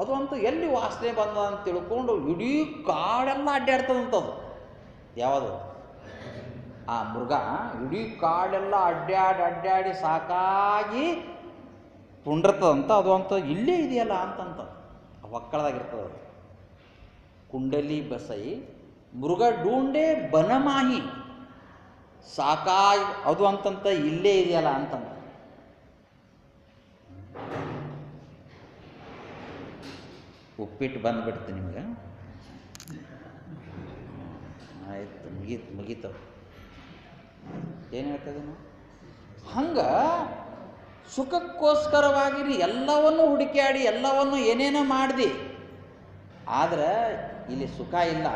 ಅದು ಅಂತ ಎಲ್ಲಿ ವಾಸನೆ ಬಂದ ಅಂತ ತಿಳ್ಕೊಂಡು ಇಡೀ ಕಾಡೆಲ್ಲ ಅಡ್ಡಾಡ್ತದಂಥದ್ದು. ಯಾವುದು? ಆ ಮೃಗ ಇಡೀ ಕಾಡೆಲ್ಲ ಅಡ್ಡಾಡಿ ಸಾಕಾಗಿ ತುಂಡಿರ್ತದಂತ. ಅದು ಅಂತ ಇಲ್ಲೇ ಇದೆಯಲ್ಲ ಅಂತಂತ ಒಕ್ಕಳದಾಗಿರ್ತದ. ಕುಂಡಲಿ ಬಸೈ ಮೃಗ ಡೂಂಡೆ ಬನಮಾಹಿ, ಸಾಕಾಗಿ ಅದು ಅಂತಂತ ಇಲ್ಲೇ ಇದೆಯಲ್ಲ ಅಂತಂತ. ಉಪ್ಪಿಟ್ಟು ಬಂದ್ಬಿಡ್ತು ನಿಮ್ಗೆ. ಆಯ್ತು, ಮುಗೀತವ. ಏನು ಹೇಳ್ತದೆ ನಾವು? ಹಂಗೆ ಸುಖಕ್ಕೋಸ್ಕರವಾಗಿ ಎಲ್ಲವನ್ನೂ ಹುಡುಕಾಡಿ ಎಲ್ಲವನ್ನು ಏನೇನೋ ಮಾಡಿದೆ, ಆದ್ರೆ ಇಲ್ಲಿ ಸುಖ ಇಲ್ಲ.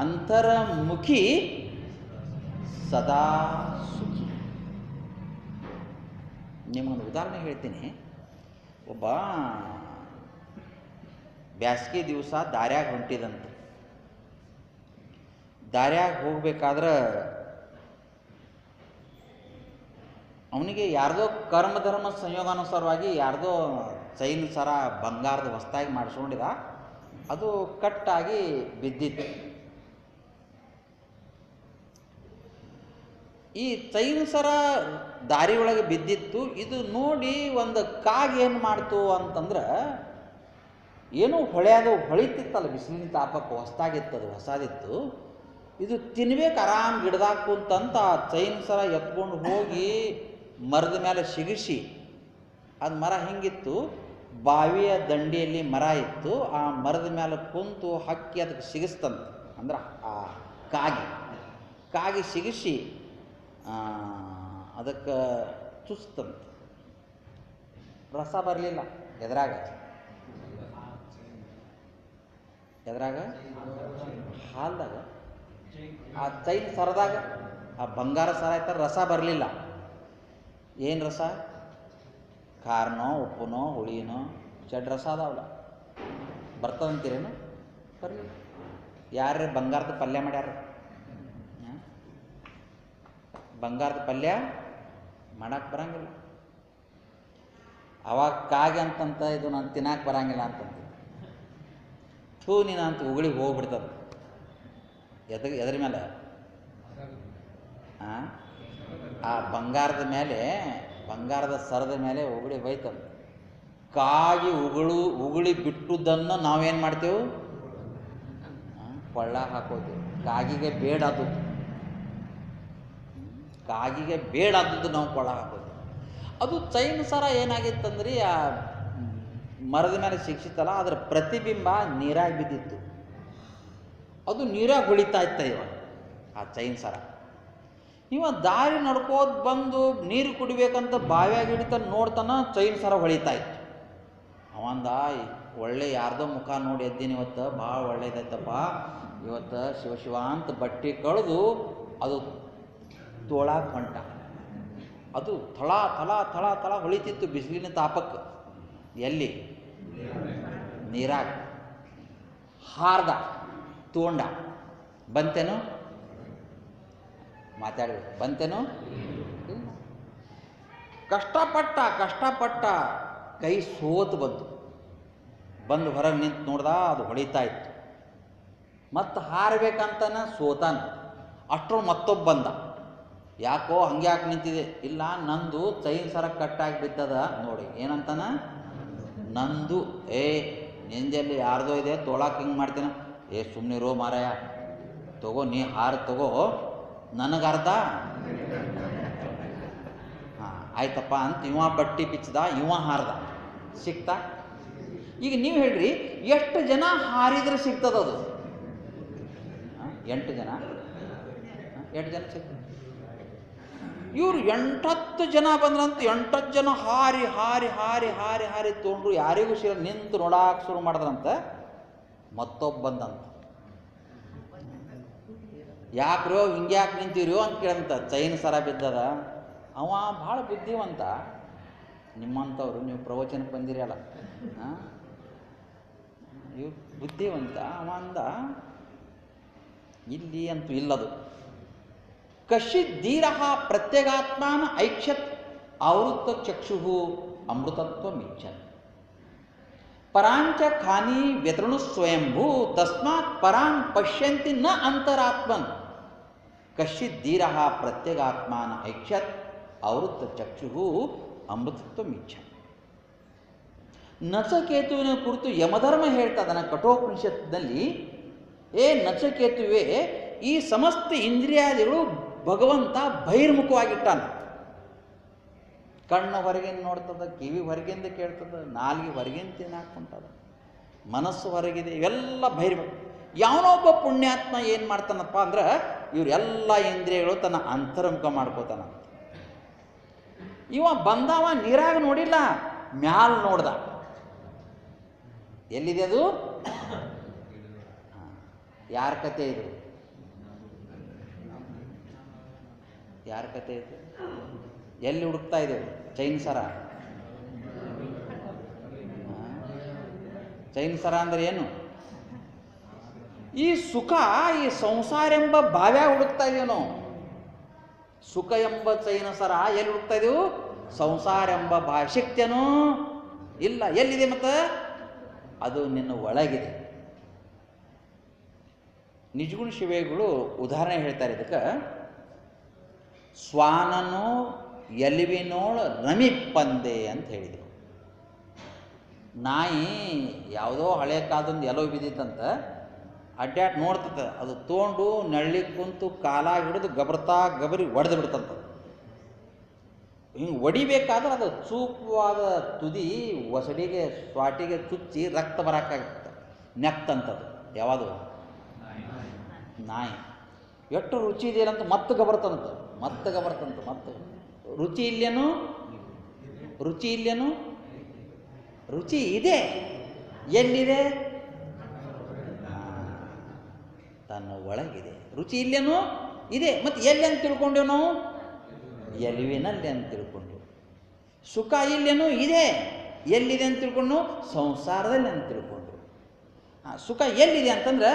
ಅಂತರಮುಖಿ ಸದಾ ಸುಖಿ. ನಿಮಗೊಂದು ಉದಾಹರಣೆ ಹೇಳ್ತೀನಿ. ಒಬ್ಬ ಬ್ಯಾಸ್ಗೆ ದಿವಸ ದಾರ್ಯಾಗ ಹೊಂಟಿದಂತ. ದಾರ್ಯಾಗ ಹೋಗ್ಬೇಕಾದ್ರೆ ಅವನಿಗೆ ಯಾರ್ದೋ ಕರ್ಮಧರ್ಮ ಸಂಯೋಗಾನುಸಾರವಾಗಿ ಯಾರ್ದೋ ಚೈನ್ ಸರ ಬಂಗಾರದ ಹೊಸ್ತಾಗಿ ಮಾಡಿಸ್ಕೊಂಡಿದ. ಅದು ಕಟ್ಟಾಗಿ ಬಿದ್ದಿತ್ತು. ಈ ಚೈನ್ ಸರ ದಾರಿ ಒಳಗೆ ಬಿದ್ದಿತ್ತು. ಇದು ನೋಡಿ ಒಂದು ಕಾಗೆ ಏನು ಮಾಡ್ತು ಅಂತಂದ್ರೆ, ಏನೋ ಹೊಳಿತಿತ್ತಲ್ಲ, ಬಿಸಿಲಿನ ತಾಪಕ್ಕೆ ಹೊಸ್ತಾಗಿತ್ತದು, ಹೊಸದಿತ್ತು. ಇದು ತಿನ್ಬೇಕು ಆರಾಮ್ ಗಿಡದಾಗ ಕುಂತಂತ ಆ ಚೈನ್ ಸರ ಎತ್ಕೊಂಡು ಹೋಗಿ ಮರದ ಮೇಲೆ ಸಿಗಿಸಿ. ಅದು ಮರ ಹಿಂಗಿತ್ತು, ಬಾವಿಯ ದಂಡಿಯಲ್ಲಿ ಮರ ಇತ್ತು. ಆ ಮರದ ಮೇಲೆ ಕುಂತು ಹಕ್ಕಿ ಅದಕ್ಕೆ ಸಿಗಿಸ್ತಂತ. ಅಂದ್ರೆ ಆ ಕಾಗಿ ಸಿಗಿಸಿ ಅದಕ್ಕೆ ಚುಸ್ತಂತ. ರಸ ಬರಲಿಲ್ಲ. ಎದ್ರಾಗ ಹಾಲ್ದಾಗ ಆ ಚೈನ್ ಸರದಾಗ ಆ ಬಂಗಾರ ಸರ ಆಯ್ತಾರೆ, ರಸ ಬರಲಿಲ್ಲ. ಏನು ರಸ? ಖಾರನೋ ಉಪ್ಪುನೋ ಹುಳಿನೋ ಚಡ್ ರಸ ಅದಾವಲ್ಲ, ಬರ್ತದಂತೀರೇನು? ಬರಲಿಲ್ಲ. ಯಾರು ಬಂಗಾರದ ಪಲ್ಯ ಮಾಡ್ಯಾರ? ಬಂಗಾರದ ಪಲ್ಯ ಮಾಡಕ್ಕೆ ಬರಂಗಿಲ್ಲ. ಅವಾಗ ಕಾಗೆ ಅಂತಂತ ಇದು ನಾನು ತಿನ್ನಕ್ಕೆ ಬರಂಗಿಲ್ಲ ಅಂತಂತ ನೀನು ಅಂತ ಉಗುಳಿಗೆ ಹೋಗ್ಬಿಡ್ತದೆ. ಎದ್ರ ಮೇಲೆ? ಆ ಬಂಗಾರದ ಮೇಲೆ, ಬಂಗಾರದ ಸರದ ಮೇಲೆ ಉಗುಳಿ ಹೋಯ್ತದೆ. ಕಾಗಿ ಉಗುಳಿ ಬಿಟ್ಟುದನ್ನು ನಾವೇನು ಮಾಡ್ತೇವೆ? ಕೊಳ್ಳ ಹಾಕೋತೀವಿ. ಕಾಗಿಗೆ ಬೇಡದು, ಕಾಗಿಗೆ ಬೇಡಾದದ್ದು ನಾವು ಕೊಳ್ಳ ಹಾಕೋದು. ಅದು ಚೈನ್ ಸರ ಏನಾಗಿತ್ತಂದ್ರೆ ಆ ಮರದ ಮೇಲೆ ಶಿಕ್ಷಿತಲ್ಲ, ಅದರ ಪ್ರತಿಬಿಂಬ ನೀರಾಗಿ ಬಿದ್ದಿತ್ತು. ಅದು ನೀರಾಗಿ ಹೊಳಿತಾ ಇತ್ತ ಇವಾಗ ಆ ಚೈನ್ ಸರ. ಇವ ದಾರಿ ನಡ್ಕೋದು ಬಂದು ನೀರು ಕುಡಿಬೇಕಂತ ಬಾವಿಯಾಗಿ ಹಿಡಿತಾನೆ, ನೋಡ್ತಾನ ಚೈನ್ ಸರ ಹೊಳಿತಾ ಇತ್ತು. ಅವಂದ ಒಳ್ಳೆ ಯಾರ್ದೋ ಮುಖ ನೋಡಿ ಎದ್ದೀನಿ, ಇವತ್ತು ಭಾಳ ಒಳ್ಳೇದಾಯ್ತಪ್ಪ, ಇವತ್ತು ಶಿವ ಅಂತ ಬಟ್ಟೆ ಕಳೆದು ಅದು ತೋಳಾಕ್ ಹೊಂಟ. ಅದು ಥಳ ಥಳ ಥಳ ಥಳ ಹೊಳಿತಿತ್ತು ಬಿಸಿಲಿನ ತಾಪಕ್ಕೆ. ಎಲ್ಲಿ? ನೀರಾಗ ಹಾರ್ದ ತೋಂಡ. ಬಂತೇನು? ಮಾತಾಡ್ಬೇಕು. ಬಂತೇನು? ಕಷ್ಟಪಟ್ಟ ಕೈ ಸೋತು ಬಂದು ಹೊರಗೆ ನಿಂತು ನೋಡ್ದ, ಅದು ಹೊಳಿತಾ ಇತ್ತು. ಮತ್ತು ಹಾರಬೇಕಂತನ ಸೋತಾನ. ಅಷ್ಟರು ಮತ್ತೊಬ್ಬ ಬಂದ. ಯಾಕೋ ಹಂಗ್ಯಾಕೆ ನಿಂತಿದೆ? ಇಲ್ಲ, ನಂದು ಚೈನ್ ಸರ ಕಟ್ಟಾಗಿ ಬಿದ್ದದ ನೋಡಿ. ಏನಂತಾನ? ನಂದು. ನಿಂದೆಲ್ಲಿ ಯಾರ್ದೋ ಇದೆ, ತೊಳಕ್ಕೆ ಹಿಂಗೆ ಮಾಡ್ತೀನ? ಸುಮ್ಮನಿರೋ ಮಾರಾಯ, ತಗೋ ನೀ ಹಾರು ತಗೋ, ನನಗರ್ಧ. ಹಾಂ ಆಯ್ತಪ್ಪ ಅಂತ ಇವ ಬಟ್ಟಿ ಬಿಚ್ಚದ, ಇವ ಹಾರ್ದ, ಸಿಕ್ತಾ? ಈಗ ನೀವು ಹೇಳ್ರಿ, ಎಷ್ಟು ಜನ ಹಾರಿದ್ರೆ ಸಿಗ್ತದದು? 8 ಜನ ಸಿಗ್ತದೆ. ಇವರು 8-10 ಜನ ಬಂದ್ರಂತ 8 ಜನ ಹಾರಿ ಹಾರಿ ಹಾರಿ ಹಾರಿ ಹಾರಿ ತೊಗೊಂಡ್ರು. ಯಾರಿಗೂ ನಿಂತು ನೋಡಾಕ ಶುರು ಮಾಡಿದ್ರಂತ. ಮತ್ತೊಬ್ಬ ಬಂದಂತ, ಯಾಕ್ರೋ ಹಿಂಗ್ಯಾಕೆ ನಿಂತೀರೋ ಅಂತ ಕೇಳಂತ. ಚೈನ್ ಸರ ಬಿದ್ದದ. ಅವ ಭಾಳ ಬುದ್ಧಿವಂತ. ನಿಮ್ಮಂಥವ್ರು ನೀವು ಪ್ರವಚನಕ್ಕೆ ಬಂದಿರಿ ಅಲ್ಲ, ಇವ್ ಬುದ್ಧಿವಂತ. ಅವ ಅಂದ, ಇಲ್ಲಿ ಅಂತೂ ಇಲ್ಲದು. ಕಶ್ಚಿತ್ ಧೀರಃ ಪ್ರತ್ಯಗಾತ್ಮಾನ ಐಕ್ಷತ್ ಆವೃತ್ತ ಚಕ್ಷು ಅಮೃತತ್ವ ಮಿಚ್ಚನ್ ಪರಾಂಚ ಖಾನಿ ವ್ಯತೃಣು ಸ್ವಯಂಭೂ ತಸ್ಮಾತ್ ಪರಾನ್ ಪಶ್ಯಂತಿ ನ ಅಂತರಾತ್ಮನ್. ಕಶ್ಚಿತ್ ಧೀರಃ ಪ್ರತ್ಯಗಾತ್ಮಾನ ಐಕ್ಷತ್ ಆವೃತ್ತ ಚಕ್ಷು ಅಮೃತತ್ವ ಮಿಚ್ಚನ್. ನಚಕೇತುವಿನ ಕುರಿತು ಯಮಧರ್ಮ ಹೇಳ್ತದನ ಕಠೋಪನಿಷತ್ನಲ್ಲಿ. ನಚಕೇತುವೆ, ಈ ಸಮಸ್ತ ಇಂದ್ರಿಯಾದಿಗಳು ಭಗವಂತ ಬಹಿರ್ಮುಖವಾಗಿಟ್ಟಾನ. ಕಣ್ಣು ಹೊರಗಿಂದ ನೋಡ್ತದ, ಕಿವಿ ಹೊರಗಿಂದ ಕೇಳ್ತದ, ನಾಲಿಗೆ ಹೊರಗಿಂದ ತಿನ್ನಾಕೊಂತದ, ಮನಸ್ಸು ಹೊರಗಿದೆ, ಇವೆಲ್ಲ ಬಹಿರ್ಮುಖ. ಯಾವನೊಬ್ಬ ಪುಣ್ಯಾತ್ಮ ಏನು ಮಾಡ್ತಾನಪ್ಪ ಅಂದ್ರೆ, ಇವರೆಲ್ಲ ಇಂದ್ರಿಯಗಳು ತನ್ನ ಅಂತರ್ಮುಖ ಮಾಡ್ಕೋತಾನ. ಇವ ಬಂದವ ನೀರಾಗ ನೋಡಿಲ್ಲ, ಮ್ಯಾಲ ನೋಡ್ದ. ಎಲ್ಲಿದೆ ಅದು? ಯಾರ ಕತೆ ಇದು? ಯಾರ ಕತೆ ಇದು? ಎಲ್ಲಿ ಹುಡುಕ್ತಾ ಇದ್ದೇವೆ? ಚೈನ್ ಸರ. ಚೈನ್ ಸರ ಅಂದ್ರೆ ಏನು? ಈ ಸುಖ, ಈ ಸಂಸಾರ ಎಂಬ ಬಾವ್ಯಾಗ ಹುಡುಕ್ತಾ ಇದ್ದೇವೆ ನಾವು. ಸುಖ ಎಂಬ ಚೈನ ಸರ ಎಲ್ಲಿ ಹುಡುಕ್ತಾ ಇದ್ದೇವೆ? ಸಂಸಾರ ಎಂಬ ಶಕ್ತಿಯನೂ ಇಲ್ಲ. ಎಲ್ಲಿದೆ ಮತ್ತೆ? ಅದು ನಿನ್ನ ಒಳಗಿದೆ. ನಿಜಗುಣ ಶಿವೇಗಳು ಉದಾಹರಣೆ ಹೇಳ್ತಾರೆ ಇದಕ್ಕೆ. ಸ್ವಾನನೋ ಎಲಿವಿನೋಳ ರಮಿಪ್ಪಂದೆ ಅಂತ ಹೇಳಿದರು. ನಾಯಿ ಯಾವುದೋ ಹಳೆ ಕಾಲದೊಂದು ಎಲ್ಲೋ ಬಿದ್ದಿತ್ತಂತ, ಅಡ್ಡಾಟ್ ನೋಡ್ತದೆ. ಅದು ತೊಗೊಂಡು ನಳ್ಳಿಗೆ ಕುಂತು ಕಾಲಾಗಿ ಹಿಡಿದು ಗಬರಿ ಒಡೆದು ಬಿಡ್ತಂತ. ಹಿಂಗೆ ಒಡಿಬೇಕಾದ್ರೆ ಅದು ಚೂಪವಾದ ತುದಿ ಒಸಡಿಗೆ ಸ್ವಾಟಿಗೆ ಚುಚ್ಚಿ ರಕ್ತ ಬರೋಕ್ಕಾಗುತ್ತೆ. ನೆಕ್ತಂಥದ್ದು ಯಾವುದು? ನಾಯಿ. ಎಷ್ಟು ರುಚಿ ಇದೆಯಲ್ಲಂತ ಮತ್ತೆ ಗಬರ್ತಂತ. ಮತ್ತೆ ರುಚಿ ಇಲ್ಲೇನು? ರುಚಿ ಇದೆ. ಎಲ್ಲಿದೆ? ತನ್ನ ಒಳಗಿದೆ. ರುಚಿ ಇಲ್ಲೇನು ಇದೆ. ಮತ್ತು ಎಲ್ಲಿ ಅಂತ ತಿಳ್ಕೊಂಡೇವು ನಾವು? ಎಲುವಿನಲ್ಲಿ ಅಂತ ತಿಳ್ಕೊಂಡೆವು. ಸುಖ ಇಲ್ಲೇನು ಇದೆ. ಎಲ್ಲಿದೆ ಅಂತ ತಿಳ್ಕೊಂಡು? ಸಂಸಾರದಲ್ಲಿ ಅಂತ ತಿಳ್ಕೊಂಡ್ರು. ಸುಖ ಎಲ್ಲಿದೆ ಅಂತಂದ್ರೆ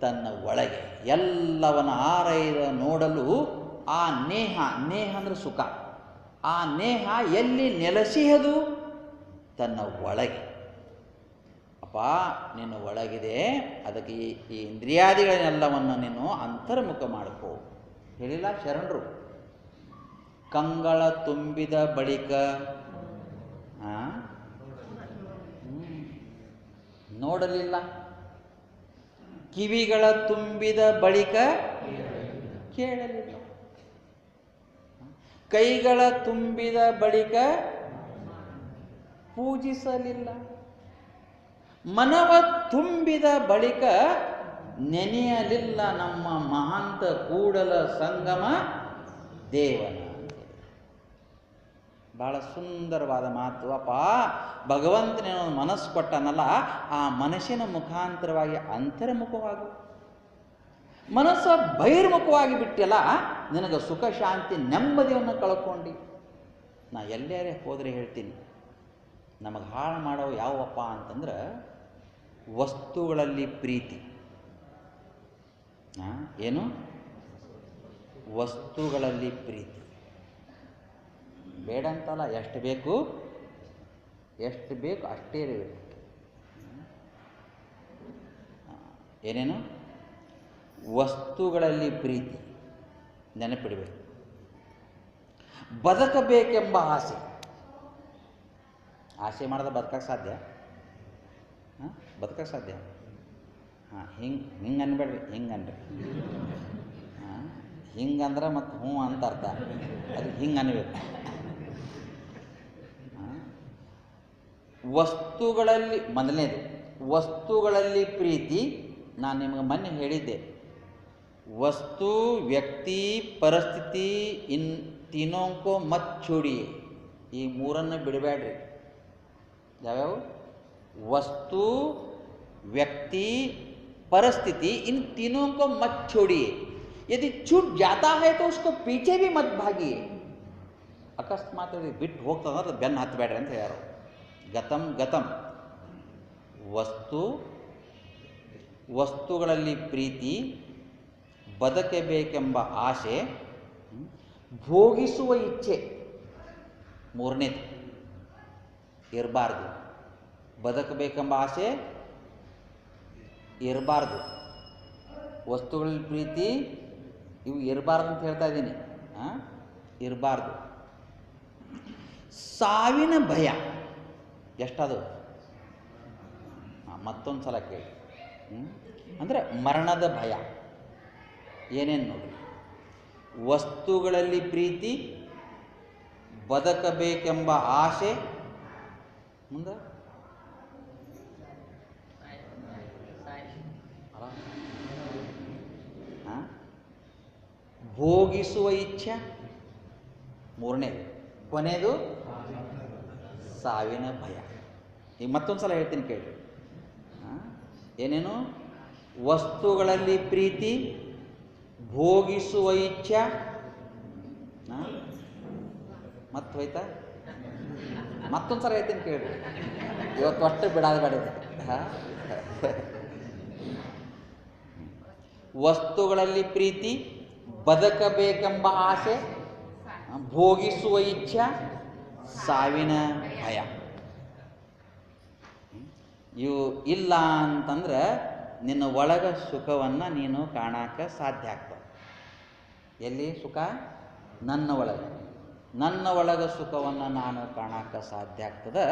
ತನ್ನ ಒಳಗೆ ಎಲ್ಲವನ್ನ ಆರೈದ ನೋಡಲು ಆ ನೇಹ ಅಂದ್ರೆ ಸುಖ. ಆ ನೇಹ ಎಲ್ಲಿ ನೆಲೆಸಿಯದು? ತನ್ನ ಒಳಗೆ. ಅಪ್ಪ ನಿನ್ನ ಒಳಗಿದೆ, ಅದಕ್ಕೆ ಈ ಇಂದ್ರಿಯಾದಿಗಳನ್ನೆಲ್ಲವನ್ನು ನೀನು ಅಂತರ್ಮುಖ ಮಾಡಿಕೋ ಹೇಳಿಲ್ಲ ಶರಣರು. ಕಂಗಳ ತುಂಬಿದ ಬಳಿಕ ನೋಡಲಿಲ್ಲ, ಕಿವಿಗಳ ತುಂಬಿದ ಬಳಿಕ ಕೇಳಲಿಲ್ಲ, ಕೈಗಳ ತುಂಬಿದ ಬಳಿಕ ಪೂಜಿಸಲಿಲ್ಲ, ಮನವ ತುಂಬಿದ ಬಳಿಕ ನೆನೆಯಲಿಲ್ಲ ನಮ್ಮ ಮಹಾಂತ ಕೂಡಲ ಸಂಗಮ ದೇವನ. ಬಹಳ ಸುಂದರವಾದ ಮಾತು. ಅಪ್ಪ ಭಗವಂತನೇನೋ ಮನಸ್ಸು ಕೊಟ್ಟನಲ್ಲ, ಆ ಮನಸ್ಸಿನ ಮುಖಾಂತರವಾಗಿ ಅಂತರ್ಮುಖವಾಗು. ಮನಸ್ಸು ಬಹಿರ್ಮುಖವಾಗಿ ಬಿಟ್ಟಿಲ್ಲ, ನಿನಗೆ ಸುಖ ಶಾಂತಿ ನೆಮ್ಮದಿಯನ್ನು ಕಳ್ಕೊಂಡು. ನಾ ಎಲ್ಲರೇ ಹೋದರೆ ಹೇಳ್ತೀನಿ, ನಮಗೆ ಹಾಳು ಮಾಡೋ ಯಾವಪ್ಪ ಅಂತಂದ್ರೆ ವಸ್ತುಗಳಲ್ಲಿ ಪ್ರೀತಿ. ಏನು? ವಸ್ತುಗಳಲ್ಲಿ ಪ್ರೀತಿ. ಬೇಡ ಅಂತಲ್ಲ, ಎಷ್ಟು ಬೇಕು ಅಷ್ಟೇ ಇರಬೇಕು. ಏನೇನು? ವಸ್ತುಗಳಲ್ಲಿ ಪ್ರೀತಿ. ನೆನಪಿಡಬೇಕು. ಬದುಕಬೇಕೆಂಬ ಆಸೆ. ಆಸೆ ಮಾಡಿದ್ರೆ ಬದುಕಕ್ಕೆ ಸಾಧ್ಯ? ಬದುಕಕ್ಕೆ ಸಾಧ್ಯ? ಹಿಂಗೆ ಅನ್ಬೇಡ್ರಿ, ಹಿಂಗನ್ರಿ. ಹಿಂಗಂದ್ರೆ ಮತ್ತು ಹ್ಞೂ ಅಂತ ಅರ್ಥ. ಅದು ಹಿಂಗೆ ಅನ್ಬೇಕು. ವಸ್ತುಗಳಲ್ಲಿ ಮೊದಲನೇದು ವಸ್ತುಗಳಲ್ಲಿ ಪ್ರೀತಿ. ನಾನು ನಿಮಗೆ ಮೊನ್ನೆ ಹೇಳಿದ್ದೆ, ವಸ್ತು, ವ್ಯಕ್ತಿ, ಪರಿಸ್ಥಿತಿ, ತೀನೋಂಕೋ ಮತ್ ಚೂಡಿ, ಈ ಮೂರನ್ನು ಬಿಡಬೇಡ್ರಿ. ಯಾವ್ಯಾವು? वस्तु, व्यक्ति, परिस्थिति, इन तीनों को मत छोड़िए. यदि छूट जाता है तो उसको पीछे भी मत भागिए. अकस्मात बिಟ್ಟು ಹೋಗ್ತದ ಬೆನ್ನು ಹತ್ತಬೇಡ್ರಿ ಅಂತ ಹೇಳ್ಯಾರ. ಗತಂ ಗತಂ. ವಸ್ತುಗಳಲ್ಲಿ ಪ್ರೀತಿ, ಬದುಕಬೇಕೆಂಬ ಆಸೆ, ಭೋಗಿಸುವ ಇಚ್ಛೆ ಮೂರನೇದು ಇರಬಾರ್ದು. ಬದುಕಬೇಕೆಂಬ ಆಸೆ ಇರಬಾರ್ದು. ವಸ್ತುಗಳಲ್ಲಿ ಪ್ರೀತಿ ಇವು ಇರಬಾರ್ದು ಅಂತ ಹೇಳ್ತಾ ಇದ್ದೀನಿ. ಇರಬಾರ್ದು. ಸಾವಿನ ಭಯ ಎಷ್ಟದು? ಮತ್ತೊಂದು ಸಲ ಕೇಳಿ. ಅಂದರೆ ಮರಣದ ಭಯ. ಏನೇನು ನೋಡಿ? ವಸ್ತುಗಳಲ್ಲಿ ಪ್ರೀತಿ, ಬದುಕಬೇಕೆಂಬ ಆಸೆ, ಮುಂದೆ ಭೋಗಿಸುವ ಇಚ್ಛೆ ಮೂರನೇದು, ಕೊನೆಯದು ಸಾವಿನ ಭಯ. ಈಗ ಮತ್ತೊಂದು ಸಲ ಹೇಳ್ತೀನಿ ಕೇಳಿ. ಏನೇನು? ವಸ್ತುಗಳಲ್ಲಿ ಪ್ರೀತಿ, ಭೋಗಿಸುವ ಇಚ್ಛೆ, ಮತ್ತೆ ಹೋಯ್ತಾ? ಮತ್ತೊಂದು ಸಲ ಹೇಳ್ತೀನಿ ಕೇಳಿ. ಇವತ್ತು ಅಷ್ಟು ಬಿಡಾದ ಬೇಡ. ವಸ್ತುಗಳಲ್ಲಿ ಪ್ರೀತಿ, ಬದುಕಬೇಕೆಂಬ ಆಸೆ, ಭೋಗಿಸುವ ಇಚ್ಛೆ, ಸಾವಿನ ಭಯ. ಇವು ಇಲ್ಲ ಅಂತಂದ್ರೆ ನಿನ್ನ ಒಳಗ ಸುಖವನ್ನು ನೀನು ಕಾಣಕ್ಕೆ ಸಾಧ್ಯ ಆಗ್ತದೆ. ಎಲ್ಲಿ ಸುಖ? ನನ್ನ ಒಳಗೆ. ನನ್ನ ಒಳಗ ಸುಖವನ್ನು ನಾನು ಕಾಣಕ್ಕೆ ಸಾಧ್ಯ ಆಗ್ತದೆ,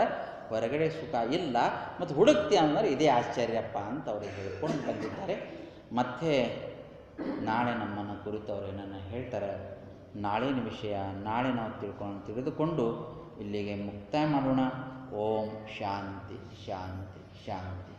ಹೊರಗಡೆ ಸುಖ ಇಲ್ಲ. ಮತ್ತು ಹುಡುಕ್ತಿ ಅಂದ್ರೆ ಇದೇ ಆಶ್ಚರ್ಯಪ್ಪ ಅಂತ ಅವ್ರಿಗೆ ಹೇಳ್ಕೊಂಡು ಬಂದಿದ್ದಾರೆ. ಮತ್ತೆ ನಾಳೆ ನಮ್ಮನ್ನು ಕುರಿತು ಅವರು ಏನನ್ನು ಹೇಳ್ತಾರೆ, ನಾಳಿನ ವಿಷಯ ನಾಳೆ ನಾವು ತಿಳಿದುಕೊಂಡು ಇಲ್ಲಿಗೆ ಮುಕ್ತಾಯ ಮಾಡೋಣ. ಓಂ ಶಾಂತಿ ಶಾಂತಿ ಶಾಂತಿ.